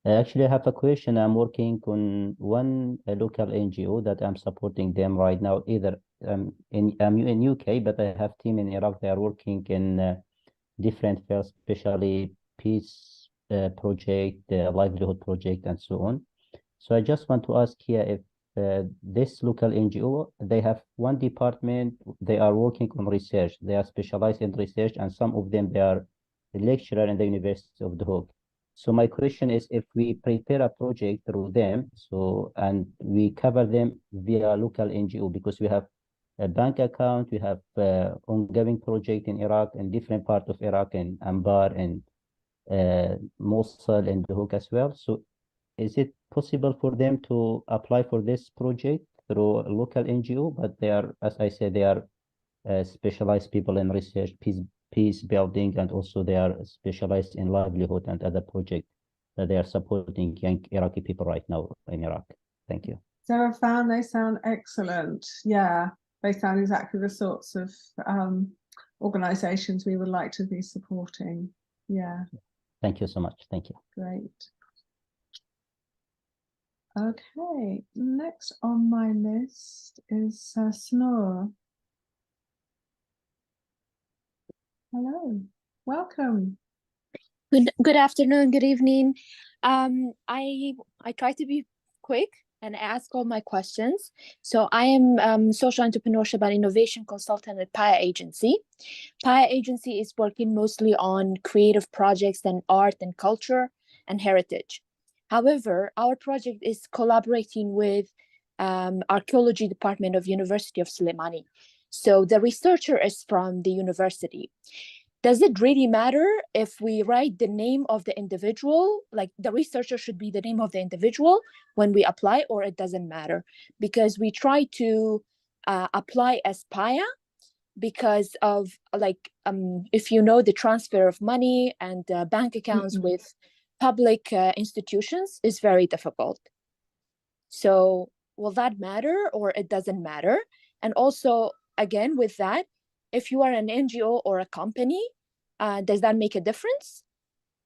Actually, I have a question. I'm working on one local NGO that I'm supporting them right now. Either I'm in UK, but I have team in Iraq. They are working in different fields, especially peace project, livelihood project, and so on. So I just want to ask here if this local NGO, they have one department, they are working on research, they are specialized in research, and some of them, they are a lecturer in the University of The Hague. So my question is, if we prepare a project through them, and we cover them via local NGO, because we have a bank account, we have ongoing project in Iraq and different parts of Iraq and Anbar and Mosul and The Hague as well. So is it possible for them to apply for this project through a local NGO? But they are, as I said, they are specialized people in research, peace building, and also they are specialized in livelihood and other projects that they are supporting young Iraqi people right now in Iraq. Thank you. Zaravan, they sound excellent. Yeah, they sound exactly the sorts of organizations we would like to be supporting. Yeah. Thank you so much. Thank you. Great. Okay, next on my list is Snor. Hello, welcome. Good afternoon, good evening. I try to be quick and ask all my questions. So I am social entrepreneurship and innovation consultant at PAIA Agency. PAIA Agency is working mostly on creative projects and art and culture and heritage. However, our project is collaborating with archaeology department of University of Soleimani. So the researcher is from the university. Does it really matter if we write the name of the individual, like the researcher should be the name of the individual when we apply, or it doesn't matter? Because we try to apply as PAIA because of if you know the transfer of money and bank accounts with public institutions is very difficult. So will that matter or it doesn't matter? And also, again, with that, if you are an NGO or a company, does that make a difference?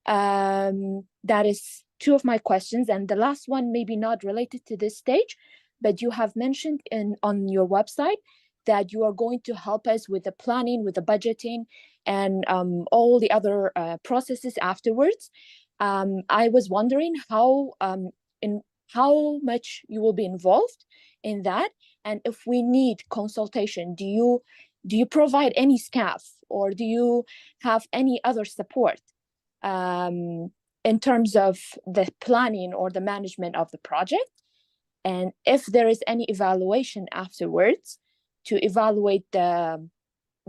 That is two of my questions. And the last one, maybe not related to this stage, but you have mentioned on your website that you are going to help us with the planning, with the budgeting, and all the other processes afterwards. I was wondering how much you will be involved in that, and if we need consultation, do you provide any staff, or do you have any other support in terms of the planning or the management of the project? and if there is any evaluation afterwards to evaluate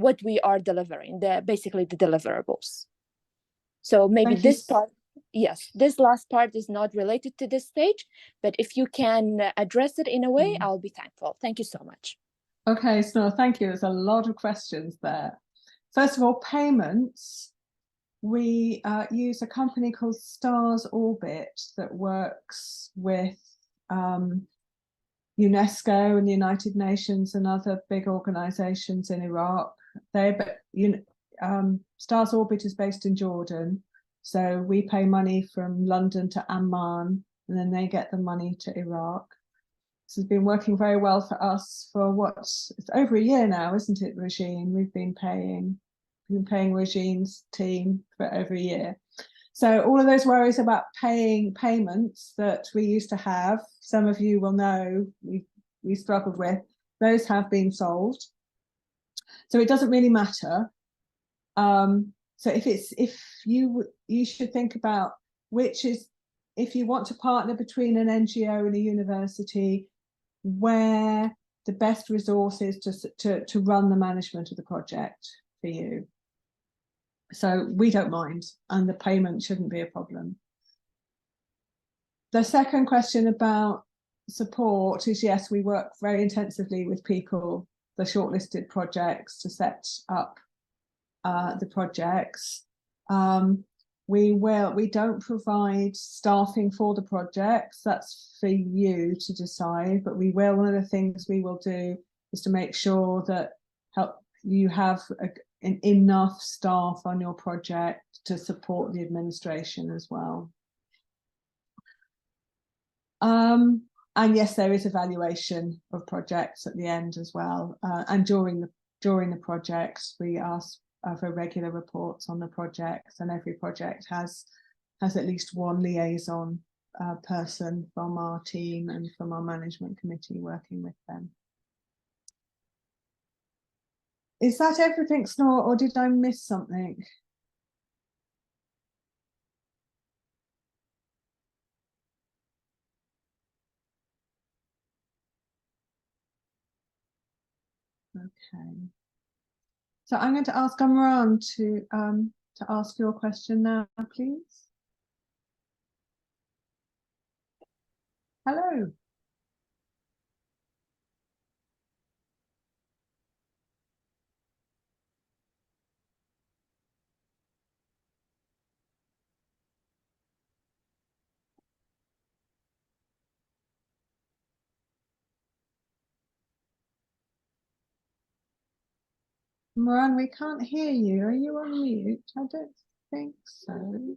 what we are delivering, basically the deliverables. So maybe this part, yes, this last part is not related to this stage, but if you can address it in a way, I'll be thankful. Thank you so much. Okay, Snor, thank you. There's a lot of questions there. First of all, payments. We use a company called Stars Orbit that works with UNESCO and the United Nations and other big organizations in Iraq. Stars Orbit is based in Jordan, so we pay money from London to Amman, and then they get the money to Iraq. This has been working very well for us for it's over a year now, isn't it, Regine? We've been paying Regine's team for over a year. So all of those worries about payments that we used to have, some of you will know we struggled with, those have been solved. So it doesn't really matter. So if you should think about if you want to partner between an NGO and a university, where the best resource is to run the management of the project for you. So we don't mind, and the payment shouldn't be a problem. The second question about support is, yes, we work very intensively with people, the shortlisted projects, to set up the projects. We don't provide staffing for the projects. That's for you to decide, but we will. One of the things we will do is to make sure that you have enough staff on your project to support the administration as well. And yes, there is evaluation of projects at the end as well. And during the projects, we ask for regular reports on the projects, and every project has at least one liaison person from our team and from our management committee working with them. Is that everything, Snor, or did I miss something? Okay. So I'm going to ask Amran to ask your question now, please. Hello. Moran, we can't hear you. Are you on mute? I don't think so.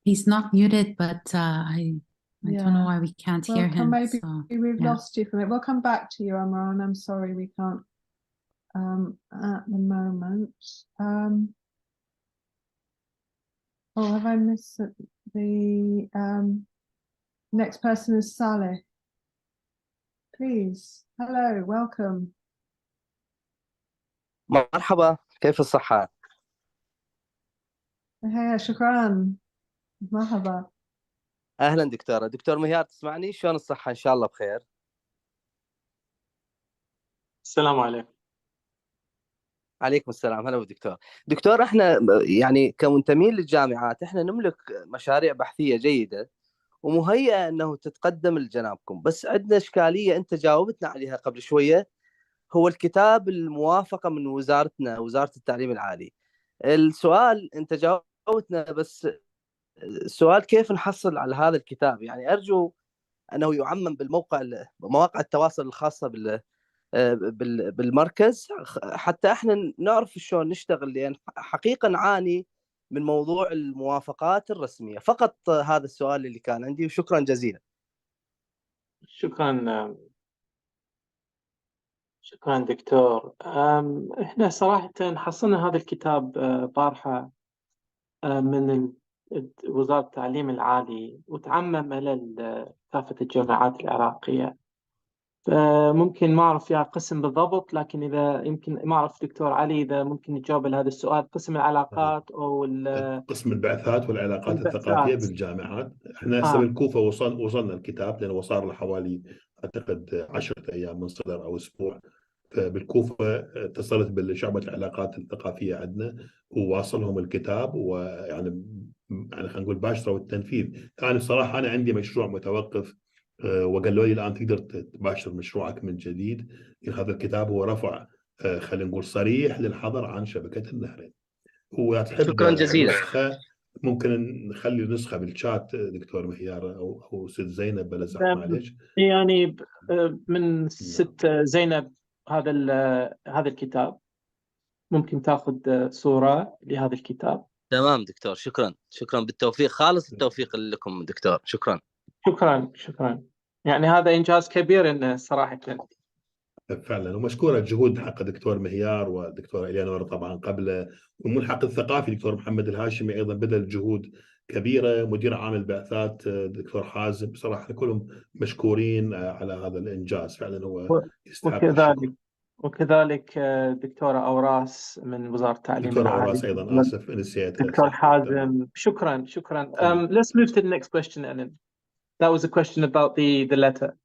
He's not muted, but I don't know why we can't hear him. Maybe we've lost you from it. We'll come back to you, Amran. I'm sorry we can't at the moment. Oh, have I missed the next person is Saleh. Please. Hello, welcome. مرحبا كيف الصحة؟ شكرا. مرحبا. أهلا دكتورة. دكتور مهيار تسمعني؟ شلون الصحة؟ إن شاء الله بخير. السلام عليكم. عليكم السلام. هلا بالدكتور. دكتور احنا يعني كمنتمين للجامعات احنا نملك مشاريع بحثية جيدة ومهيئة انه تتقدم لجنابكم، بس عندنا اشكالية انت جاوبتنا عليها قبل شوية، هو الكتاب الموافقة من وزارتنا، وزارة التعليم العالي. السؤال انت جاوبتنا، بس السؤال كيف نحصل على هذا الكتاب؟ يعني ارجو انه يعمم بمواقع التواصل الخاصة بالمركز حتى احنا نعرف شلون نشتغل، لان حقيقة نعاني من موضوع الموافقات الرسمية. فقط هذا السؤال اللي كان عندي، وشكرا جزيلا. شكرا دكتور. احنا صراحة حصلنا هذا الكتاب بارحة من وزارة التعليم العالي وتعمم إلى كافة الجامعات العراقية. فممكن ما أعرف يا قسم بالضبط، لكن إذا يمكن ما أعرف دكتور علي إذا ممكن يجاوب على هذا السؤال، قسم العلاقات أو قسم البعثات والعلاقات الثقافية البعثات. بالجامعات. احنا هسه بالكوفة وصلنا الكتاب، لأنه وصار له حوالي أعتقد 10 أيام من صدر أو أسبوع. فبالكوفة اتصلت بالشعبة العلاقات الثقافية عندنا وواصلهم الكتاب، ويعني خلينا نقول باشروا التنفيذ. أنا صراحة أنا عندي مشروع متوقف، وقالوا لي الآن تقدر تباشر مشروعك من جديد. هذا الكتاب هو رفع خلينا نقول صريح للحظر عن شبكة النهرين. هو تحب شكرا جزيلا. نسخة ممكن نخلي نسخة بالشات دكتور مهيار أو ست زينب بلا زحمة معلش. يعني من ست زينب هذا الكتاب ممكن تاخذ صورة لهذا الكتاب. تمام دكتور، شكرا بالتوفيق، خالص التوفيق لكم دكتور. شكرا. يعني هذا إنجاز كبير إنه صراحة. فعلا ومشكورة الجهود حق دكتور مهيار والدكتورة إليانور طبعا قبله، والملحق الثقافي دكتور محمد الهاشمي أيضا بذل جهود كبيرة، مدير عام البعثات دكتور حازم. بصراحة كلهم مشكورين على هذا الإنجاز، فعلا هو يستحق الشكر. وكذلك دكتورة أوراس من وزارة التعليم دكتورة العالي. أوراس أيضا آسف نسيتها. دكتور حازم شكرا. Let's move to the next question, Ellen. That was a question about the letter.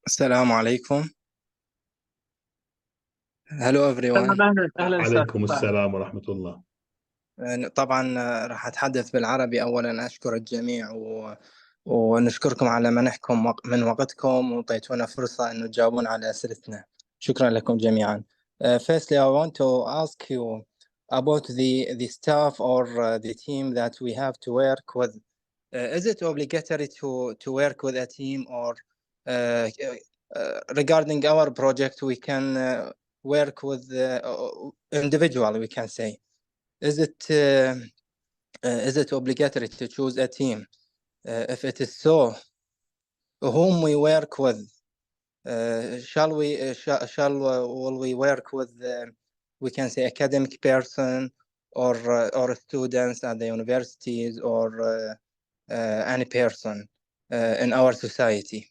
السلام عليكم. Hello everyone. عليكم السلام ورحمة الله. طبعا راح أتحدث بالعربي. أولا أشكر الجميع ونشكركم على منحكم من وقتكم وطيتونا فرصة أن تجاوبون على أسئلتنا. شكرا لكم جميعا. Firstly, I want to ask you about the staff or the team that we have to work with. Is it obligatory to work with a team, or regarding our project we can work with individual, we can say? Is it obligatory to choose a team? If it is so, whom we work with? Will we work with we can say academic person or students at the universities or any person in our society?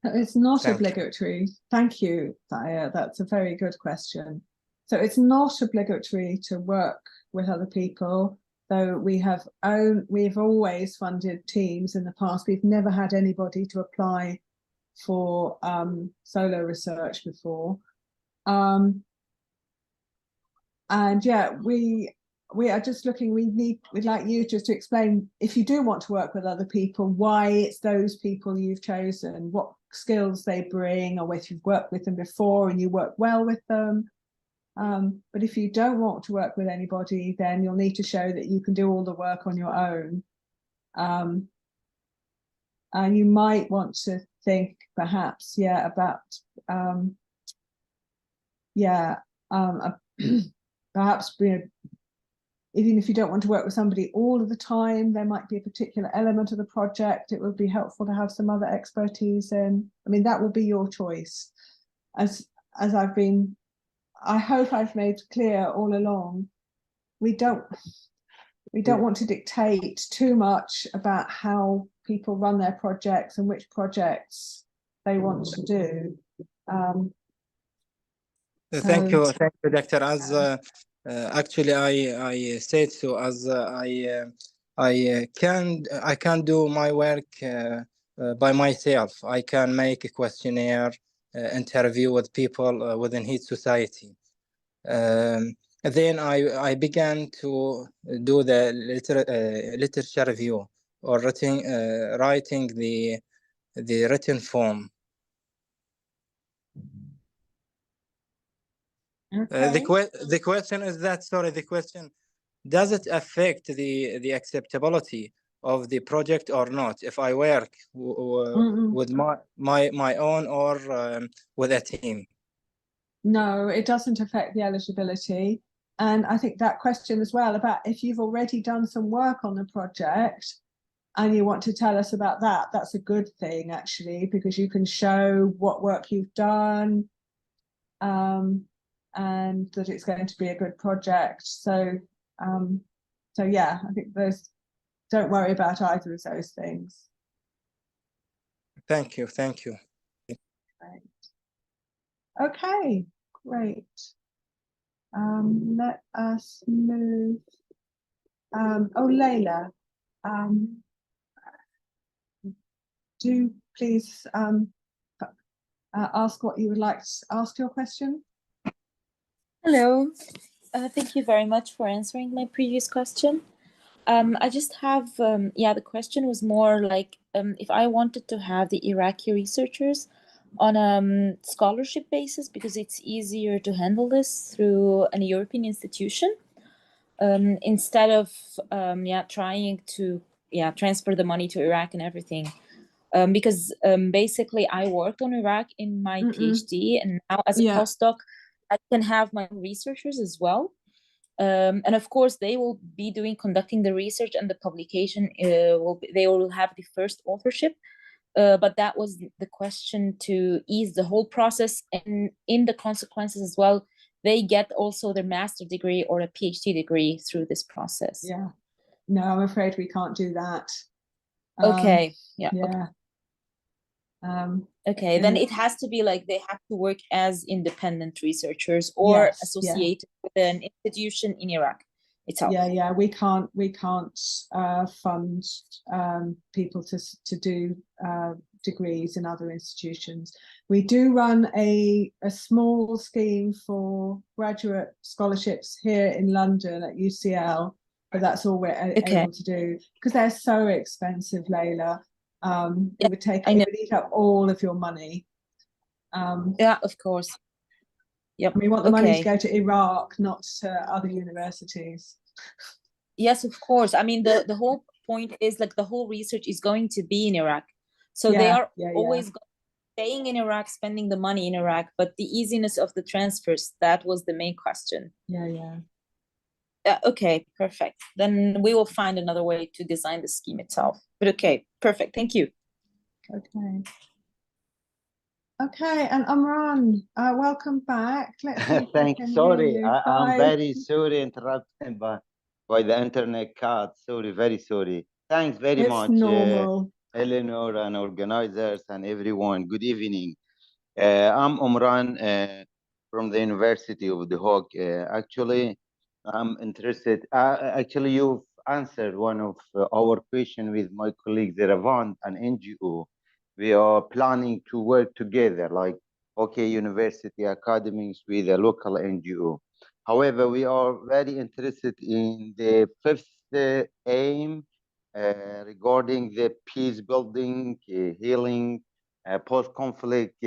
It's not obligatory. Thank you, Thaya. That's a very good question. So it's not obligatory to work with other people, though we've always funded teams in the past. We've never had anybody to apply for solo research before. And yeah, we are just looking, we'd like you just to explain, if you do want to work with other people, why it's those people you've chosen, what skills they bring, or whether you've worked with them before and you work well with them. But if you don't want to work with anybody, then you'll need to show that you can do all the work on your own. And you might want to think perhaps, about perhaps even if you don't want to work with somebody all of the time, there might be a particular element of the project it would be helpful to have some other expertise in. I mean, that will be your choice. As I hope I've made clear all along, we don't want to dictate too much about how people run their projects and which projects they want to do. Thank you, Doctor. As actually, I said so. As I can do my work by myself. I can make a questionnaire, interview with people within his society. Then I began to do the literature review, or writing the written form. Okay. The question is that, sorry, the question, does it affect the acceptability of the project or not if I work with my own or with a team? No, it doesn't affect the eligibility. And I think that question as well about if you've already done some work on the project and you want to tell us about that, that's a good thing actually, because you can show what work you've done, and that it's going to be a good project. So yeah, I think don't worry about either of those things. Thank you. Right. Okay, great. Let us move. Oh, Layla, do please ask what you would like to ask your question. Hello. Thank you very much for answering my previous question. I just have, the question was more like if I wanted to have the Iraqi researchers on a scholarship basis, because it's easier to handle this through an European institution instead of trying to transfer the money to Iraq and everything. Because basically I worked on Iraq in my PhD, and now as a postdoc, I can have my researchers as well. And of course, they will be conducting the research, and the publication they will have the first authorship. But that was the question, to ease the whole process, and in the consequences as well, they get also their master's degree or a PhD degree through this process. Yeah, no, I'm afraid we can't do that. Okay. Okay, then it has to be like they have to work as independent researchers or associated with an institution in Iraq itself. Yeah, we can't fund people to do degrees in other institutions. We do run a small scheme for graduate scholarships here in London at UCL, but that's all we're able to do because they're so expensive, Layla. It would eat up all of your money. Yeah, of course. Yep. We want the money to go to Iraq, not to other universities. Yes, of course. I mean, the whole point is like the whole research is going to be in Iraq. So they are always staying in Iraq, spending the money in Iraq, but the easiness of the transfers, that was the main question. Okay, perfect. Then we will find another way to design the scheme itself. But okay, perfect. Thank you. Okay, and Amran, welcome back. Thanks. Sorry, I'm very sorry interrupted by the internet cut. Sorry, very sorry. Thanks very much, normal. Eleanor and organizers and everyone. Good evening. I'm Omran from the University of The Hague. Actually, I'm interested. Actually, you've answered one of our questions with my colleague Zeravand, an NGO. We are planning to work together, like university academies with a local NGO. However, we are very interested in the fifth aim regarding the peace building, healing, post-conflict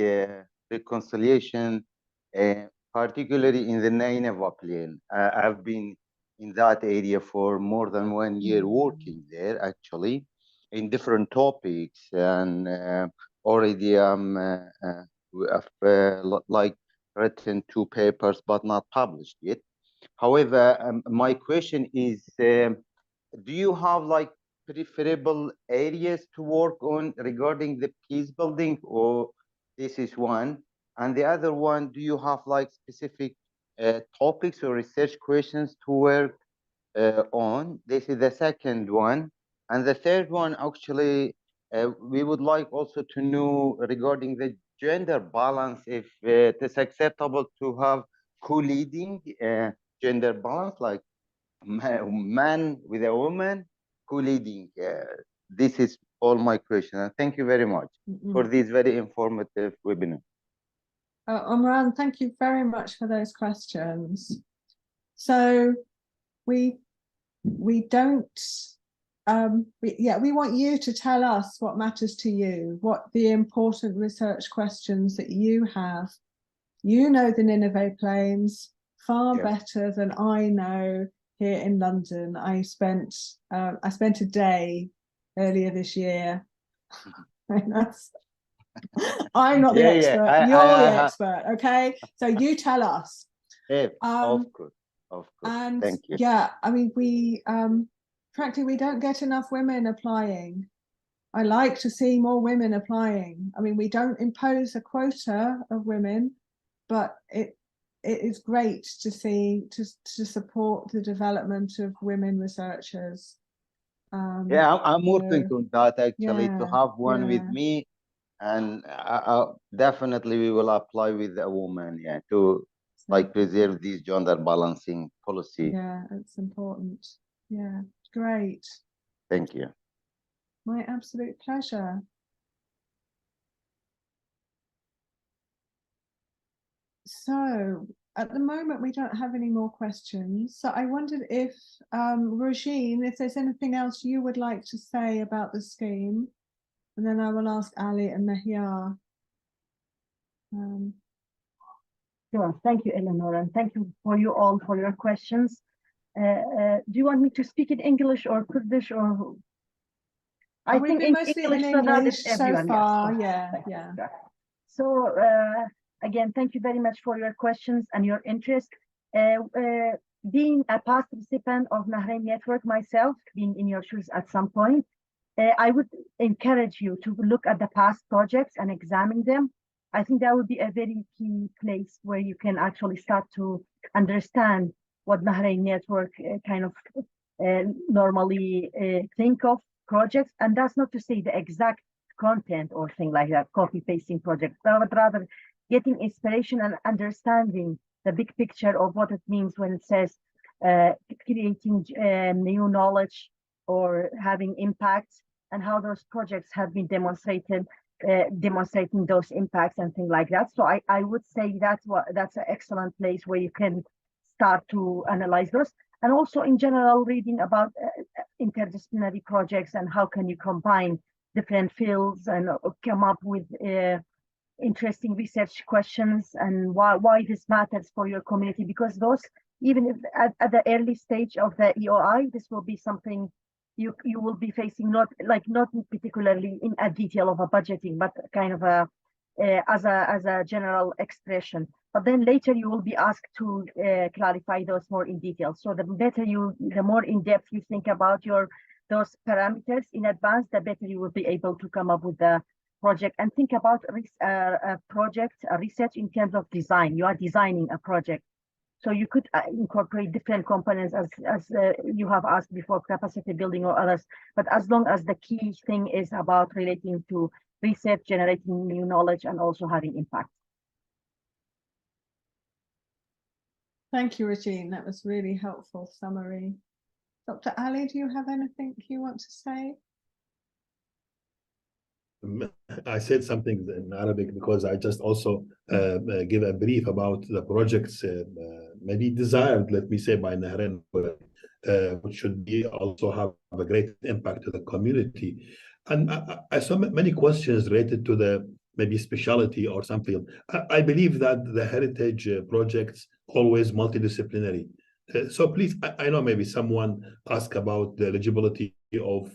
reconciliation, particularly in the Nineveh Plain. I've been in that area for more than 1 year working there, actually, in different topics, and already I've written 2 papers, but not published yet. However, my question is, do you have like preferable areas to work on regarding the peace building, or this is one? And the other one, do you have like specific topics or research questions to work on? This is the second one. And the third one, actually, we would like also to know regarding the gender balance, if it is acceptable to have co-leading gender balance, like man with a woman co-leading. This is all my question. And thank you very much for this very informative webinar. Omran, thank you very much for those questions. So we don't, we want you to tell us what matters to you, what the important research questions that you have. You know the Nineveh Plains far better than I know here in London. I spent a day earlier this year. I'm not the expert. You're the expert. Okay, so you tell us. Of course. Of course. And Thank you. yeah, I mean, we frankly, we don't get enough women applying. I like to see more women applying. I mean, we don't impose a quota of women, but it is great to see, to support the development of women researchers. Yeah, I'm working so, on that actually, to yeah, have one with yeah. me, and definitely we will apply with a woman, yeah, to like preserve these gender balancing policy. Yeah, it's important. Yeah, great. Thank you. My absolute pleasure. So at the moment, we don't have any more questions. So I wondered if, Regine, if there's anything else you would like to say about the scheme, and then I will ask Ali and Nahya. Sure. Thank you, Eleanor, and thank you for you all for your questions. Do you want me to speak in English or Kurdish or? I We've think been mostly in English so that English it's so everyone. far. Yes. Yeah. So again, thank you very much for your questions and your interest. Being a past recipient of Nahrein Network myself, being in your shoes at some point, I would encourage you to look at the past projects and examine them. I think that would be a very key place where you can actually start to understand what Nahrein Network kind of normally think of projects. And that's not to say the exact content or thing like that, copy pasting project, but rather getting inspiration and understanding the big picture of what it means when it says creating new knowledge or having impact, and how those projects have been demonstrated, demonstrating those impacts and things like that. So I would say that's an excellent place where you can start to analyze those. And also in general, reading about interdisciplinary projects and how can you combine different fields and come up with interesting research questions, and why this matters for your community, because those, even if at the early stage of the EOI, this will be something you will be facing, not particularly in a detail of a budgeting, but kind of a as a general expression. But then later you will be asked to clarify those more in detail. So the more in depth you think about those parameters in advance, the better you will be able to come up with the project and think about a research in terms of design. You are designing a project. So you could incorporate different components as you have asked before, capacity building or others. But as long as the key thing is about relating to research, generating new knowledge, and also having impact. Thank you, Regine. That was really helpful summary. Dr. Ali, do you have anything you want to say? I said something in Arabic because I just also give a brief about the projects maybe desired, let me say, by Nahrein, which should be also have a great impact to the community. And I saw many questions related to the maybe specialty or something. I believe that the heritage projects always multidisciplinary. So please, I know maybe someone asked about the eligibility of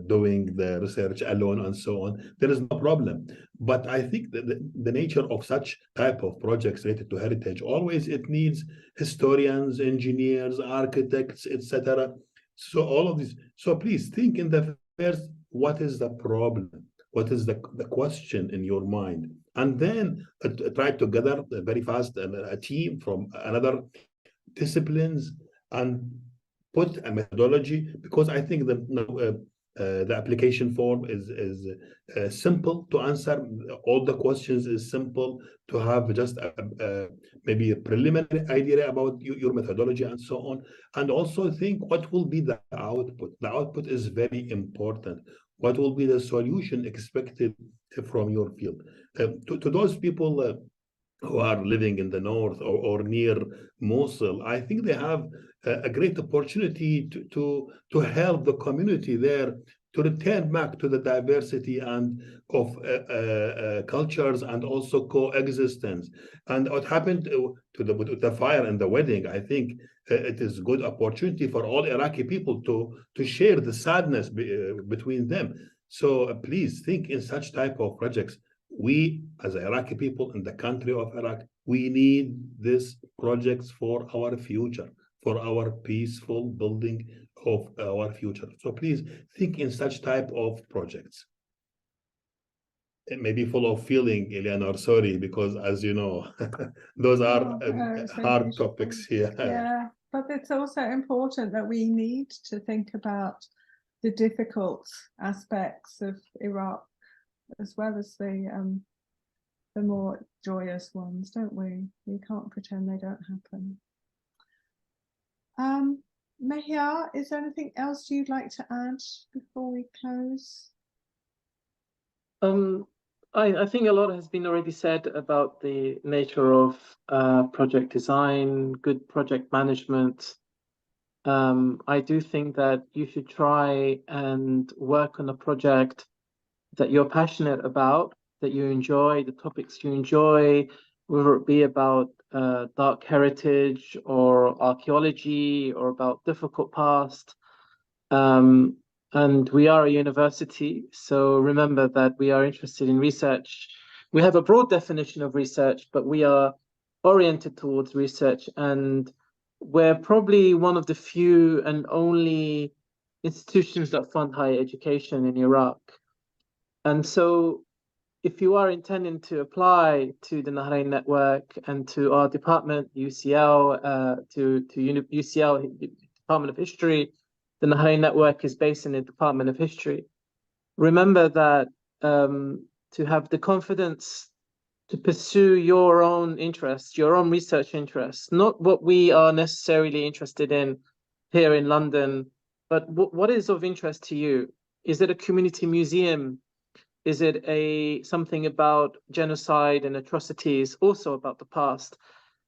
doing the research alone and so on. There is no problem. But I think that the nature of such type of projects related to heritage, always it needs historians, engineers, architects, etc. So all of this. So please think in the first, what is the problem? What is the question in your mind? And then try to gather very fast a team from another disciplines and put a methodology, because I think the application form is simple to answer all the questions, is simple to have just maybe a preliminary idea about your methodology and so on, and also think what will be the output. The output is very important. What will be the solution expected from your field? To those people who are living in the north or near Mosul, I think they have a great opportunity to help the community there to return back to the diversity and of cultures and also coexistence. And what happened to the fire and the wedding, I think it is a good opportunity for all Iraqi people to share the sadness between them. So please think in such type of projects. We, as Iraqi people in the country of Iraq, we need these projects for our future. for our peaceful building of our future. So please think in such type of projects. It may be full of feeling, Eleanor, sorry, because as you know, those are hard topics here. Yeah, but it's also important that we need to think about the difficult aspects of Iraq as well as the more joyous ones, don't we? We can't pretend they don't happen. Mehia, is there anything else you'd like to add before we close? I think a lot has been already said about the nature of project design, good project management. I do think that you should try and work on a project that you're passionate about, that you enjoy, the topics you enjoy, whether it be about dark heritage or archaeology or about difficult past. And we are a university, so remember that we are interested in research. We have a broad definition of research, but we are oriented towards research, and we're probably one of the few and only institutions that fund higher education in Iraq. And so if you are intending to apply to the Nahrein network and to our department, UCL, to UCL, Department of History, the Nahrein network is based in the Department of History. Remember that to have the confidence to pursue your own interests, your own research interests, not what we are necessarily interested in here in London, but what is of interest to you? Is it a community museum? Is it something about genocide and atrocities, also about the past?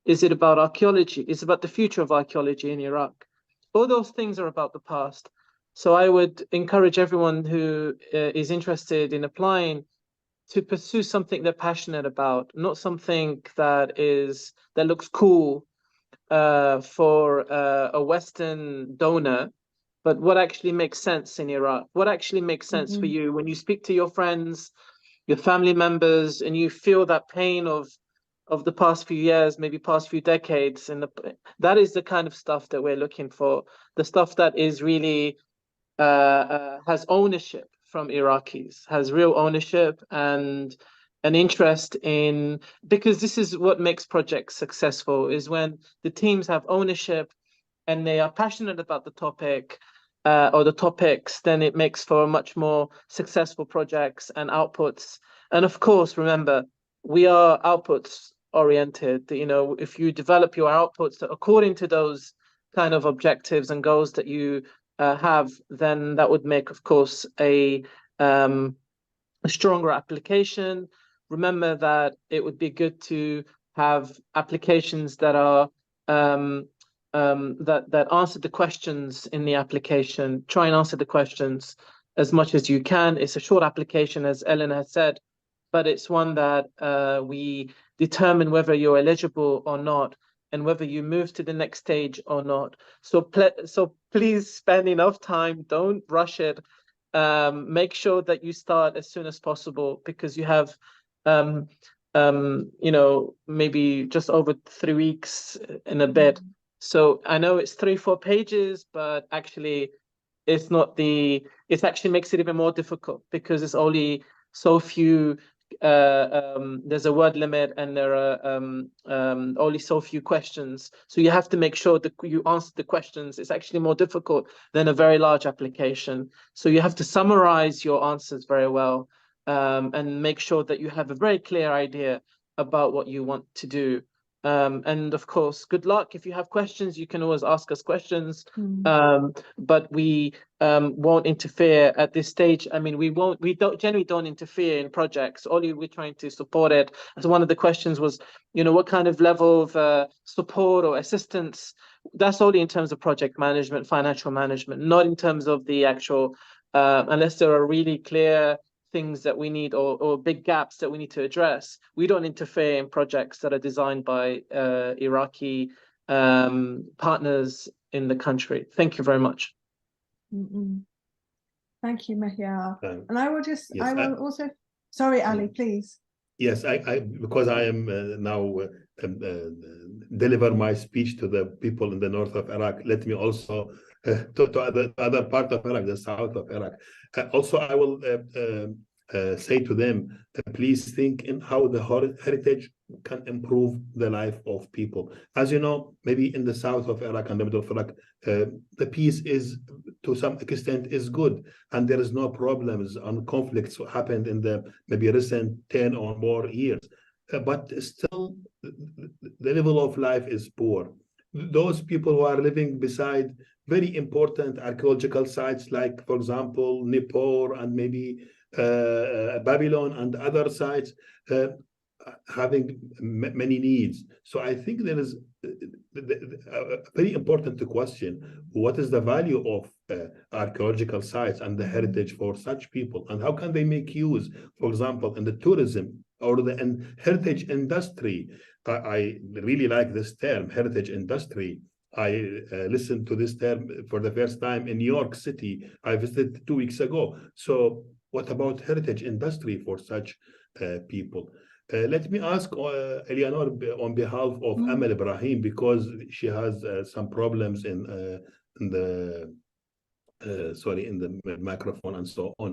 Is it about archaeology? Is it about the future of archaeology in Iraq? All those things are about the past. So I would encourage everyone who is interested in applying to pursue something they're passionate about, not something that looks cool for a Western donor, but what actually makes sense in Iraq, what actually makes sense for you when you speak to your friends, your family members, and you feel that pain of the past few years, maybe past few decades, and that is the kind of stuff that we're looking for, the stuff that is really has ownership from Iraqis, has real ownership and an interest in, because this is what makes projects successful, is when the teams have ownership and they are passionate about the topic or the topics, then it makes for much more successful projects and outputs. And of course, remember, we are outputs oriented. You know, if you develop your outputs according to those kind of objectives and goals that you have, then that would make, of course, a stronger application. Remember that it would be good to have applications that are that answer the questions in the application. Try and answer the questions as much as you can. It's a short application, as Ellen has said, but it's one that we determine whether you're eligible or not, and whether you move to the next stage or not. So please spend enough time. Don't rush it. Make sure that you start as soon as possible, because you have, you know, maybe just over 3 weeks in a bit. So I know it's 3-4 pages, but actually it's not it actually makes it even more difficult, because it's only so few, there's a word limit, and there are only so few questions. So you have to make sure that you answer the questions. It's actually more difficult than a very large application. So you have to summarize your answers very well, and make sure that you have a very clear idea about what you want to do. And of course, good luck. If you have questions, you can always ask us questions. But we won't interfere at this stage. I mean, we generally don't interfere in projects. Only we're trying to support it. As one of the questions was, you know, what kind of level of support or assistance? That's only in terms of project management, financial management, not in terms of the actual, unless there are really clear things that we need, or big gaps that we need to address. We don't interfere in projects that are designed by Iraqi partners in the country. Thank you very much. Thank you, Mehia. And I will just, yes, I will also, sorry, Ali, please. Yes, I because I am now deliver my speech to the people in the north of Iraq, let me also to other part of Iraq, the south of Iraq. Also, I will say to them, please think in how the heritage can improve the life of people. As you know, maybe in the south of Iraq and the middle of Iraq, the peace is, to some extent, is good, and there is no problems and conflicts happened in the maybe recent 10 or more years. But still, the level of life is poor. Those people who are living beside very important archaeological sites, like, for example, Nippur and maybe Babylon and other sites, having many needs. So I think there is a very important question: what is the value of archaeological sites and the heritage for such people, and how can they make use, for example, in the tourism or the heritage industry? I really like this term, heritage industry. I listened to this term for the first time in New York City. I visited 2 weeks ago. So what about heritage industry for such people? Let me ask Eleanor on behalf of Amal Ibrahim, because she has some problems in the microphone and so on.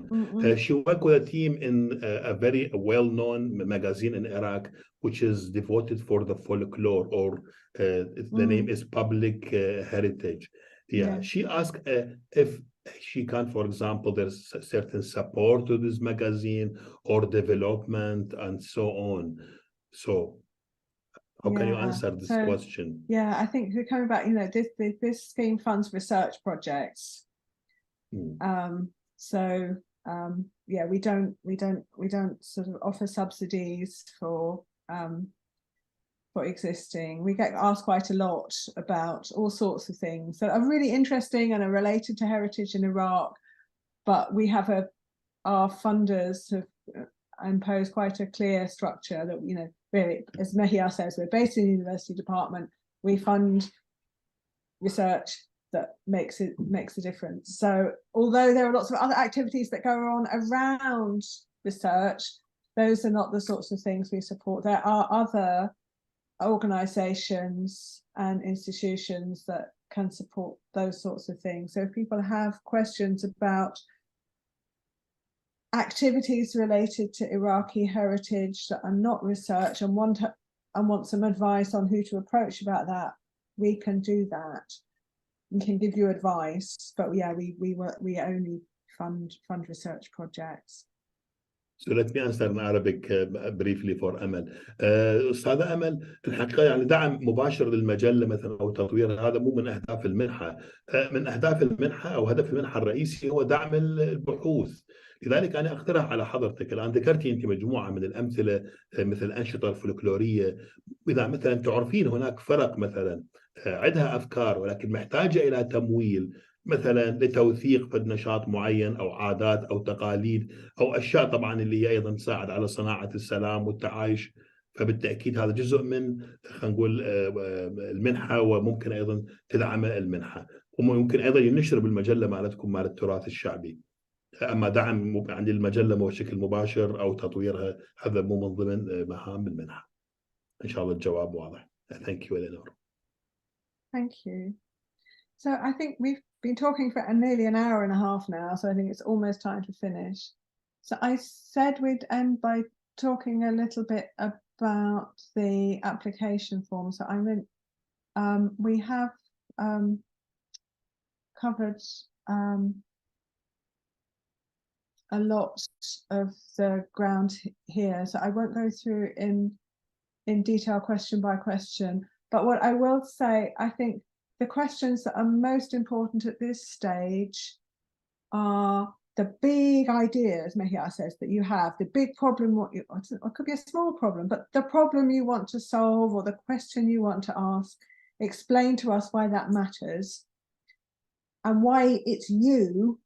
She worked with a team in a very well-known magazine in Iraq, which is devoted for the folklore, or the name is Public Heritage. Yeah, she asked if she can, for example, there's certain support to this magazine or development and so on. So how can you answer this question? Yeah, I think we're coming back, this scheme funds research projects. Yeah, we don't sort of offer subsidies for existing. We get asked quite a lot about all sorts of things that are really interesting and are related to heritage in Iraq, but we have our funders have imposed quite a clear structure that, really, as Mehia says, we're based in the university department. We fund research that makes a difference. So although there are lots of other activities that go on around research, those are not the sorts of things we support. There are other organizations and institutions that can support those sorts of things. So if people have questions about activities related to Iraqi heritage that are not research and want some advice on who to approach about that, we can do that. We can give you advice, but yeah, we only fund research projects. So let me answer in Arabic briefly for أمل. أستاذة أمل، الحقيقة يعني دعم مباشر للمجلة مثلا أو تطويرها هذا مو من أهداف المنحة. من أهداف المنحة أو هدف المنحة الرئيسي هو دعم البحوث. لذلك أنا أقترح على حضرتك، الآن ذكرتي أنت مجموعة من الأمثلة مثل الأنشطة الفلكلورية. إذا مثلا تعرفين هناك فرق مثلا عندها أفكار ولكن محتاجة إلى تمويل، مثلا لتوثيق في نشاط معين او عادات او تقاليد او اشياء طبعا اللي هي ايضا تساعد على صناعه السلام والتعايش، فبالتاكيد هذا جزء من، خلينا نقول، المنحه، وممكن ايضا تدعم المنحه، وممكن ايضا ينشر بالمجله مالتكم مال التراث الشعبي. اما دعم عن المجله بشكل مباشر او تطويرها هذا مو من ضمن مهام المنحه. ان شاء الله الجواب واضح. Thank you, Eleanor. Thank you. So I think we've been talking for nearly an hour and a half now, so I think it's almost time to finish. So I said we'd end by talking a little bit about the application form. So I meant we have covered a lot of the ground here, so I won't go through in detail question by question. But what I will say, I think the questions that are most important at this stage are the big ideas, Mehia says, that you have, the big problem, it could be a small problem, but the problem you want to solve or the question you want to ask, explain to us why that matters and why it's you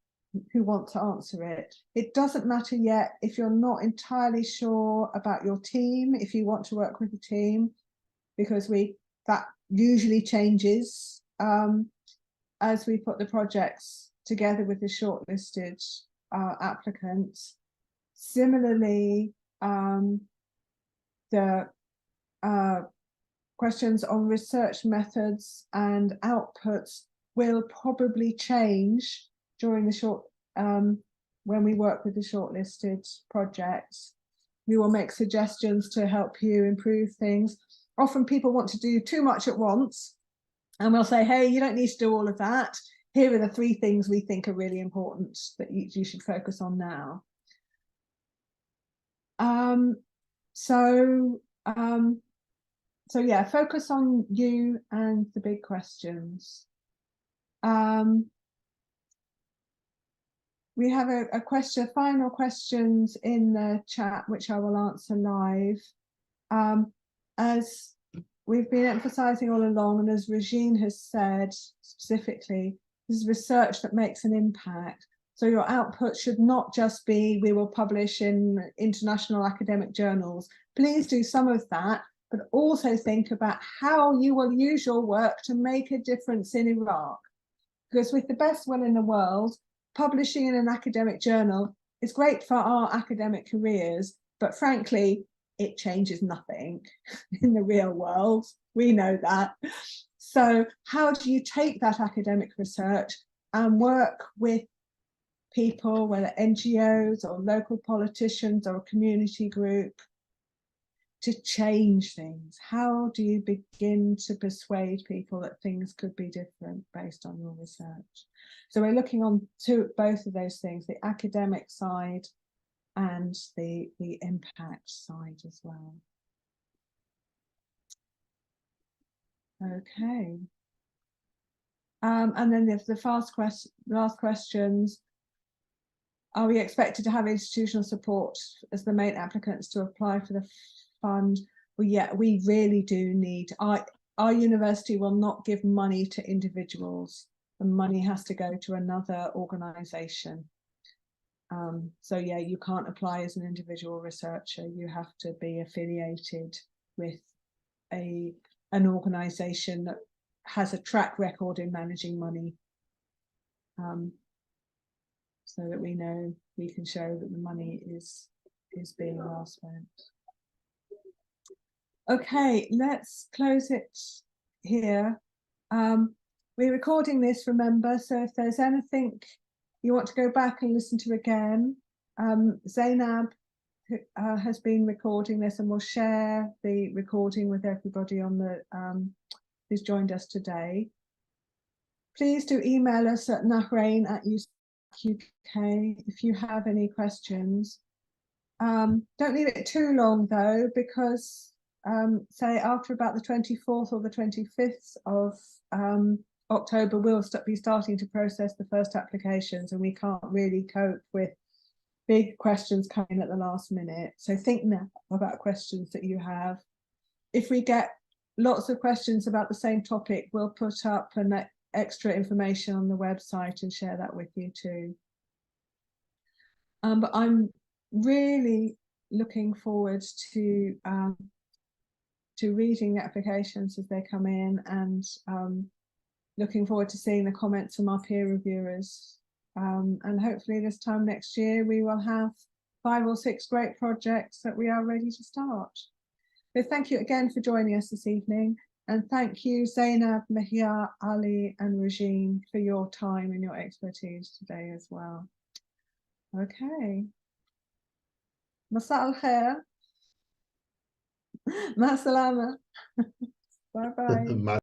who want to answer it. It doesn't matter yet if you're not entirely sure about your team, if you want to work with a team, because that usually changes as we put the projects together with the shortlisted applicants. Similarly, the questions on research methods and outputs will probably change during the when we work with the shortlisted projects. We will make suggestions to help you improve things. Often people want to do too much at once, and we'll say, hey, you don't need to do all of that. Here are the 3 things we think are really important that you should focus on now. So yeah, focus on you and the big questions. We have a question, final questions in the chat, which I will answer live. As we've been emphasizing all along, and as Regine has said specifically, this is research that makes an impact. So your output should not just be, we will publish in international academic journals. Please do some of that, but also think about how you will use your work to make a difference in Iraq. Because with the best will in the world, publishing in an academic journal is great for our academic careers, but frankly, it changes nothing in the real world. We know that. So how do you take that academic research and work with people, whether NGOs or local politicians or a community group, to change things? How do you begin to persuade people that things could be different based on your research? So we're looking on to both of those things, the academic side and the impact side as well. Okay. And then there's the last questions. Are we expected to have institutional support as the main applicants to apply for the fund? Well, yeah, we really do need, our university will not give money to individuals. The money has to go to another organisation. So yeah, you can't apply as an individual researcher. You have to be affiliated with an organisation that has a track record in managing money, so that we know we can show that the money is being well spent. Okay, let's close it here. We're recording this, remember, so if there's anything you want to go back and listen to again, Zainab has been recording this and will share the recording with everybody on the who's joined us today. Please do email us at nahrein@UK if you have any questions. Don't leave it too long though, because say after about the 24th or the 25th of October, we'll be starting to process the first applications, and we can't really cope with big questions coming at the last minute. So think now about questions that you have. If we get lots of questions about the same topic, we'll put up an extra information on the website and share that with you too. But I'm really looking forward to reading the applications as they come in, and looking forward to seeing the comments from our peer reviewers. And hopefully this time next year we will have 5 or 6 great projects that we are ready to start. So thank you again for joining us this evening, and thank you Zainab, Mehia, Ali and Regine for your time and your expertise today as well. Okay. Masa al khair. Ma salama. Bye bye.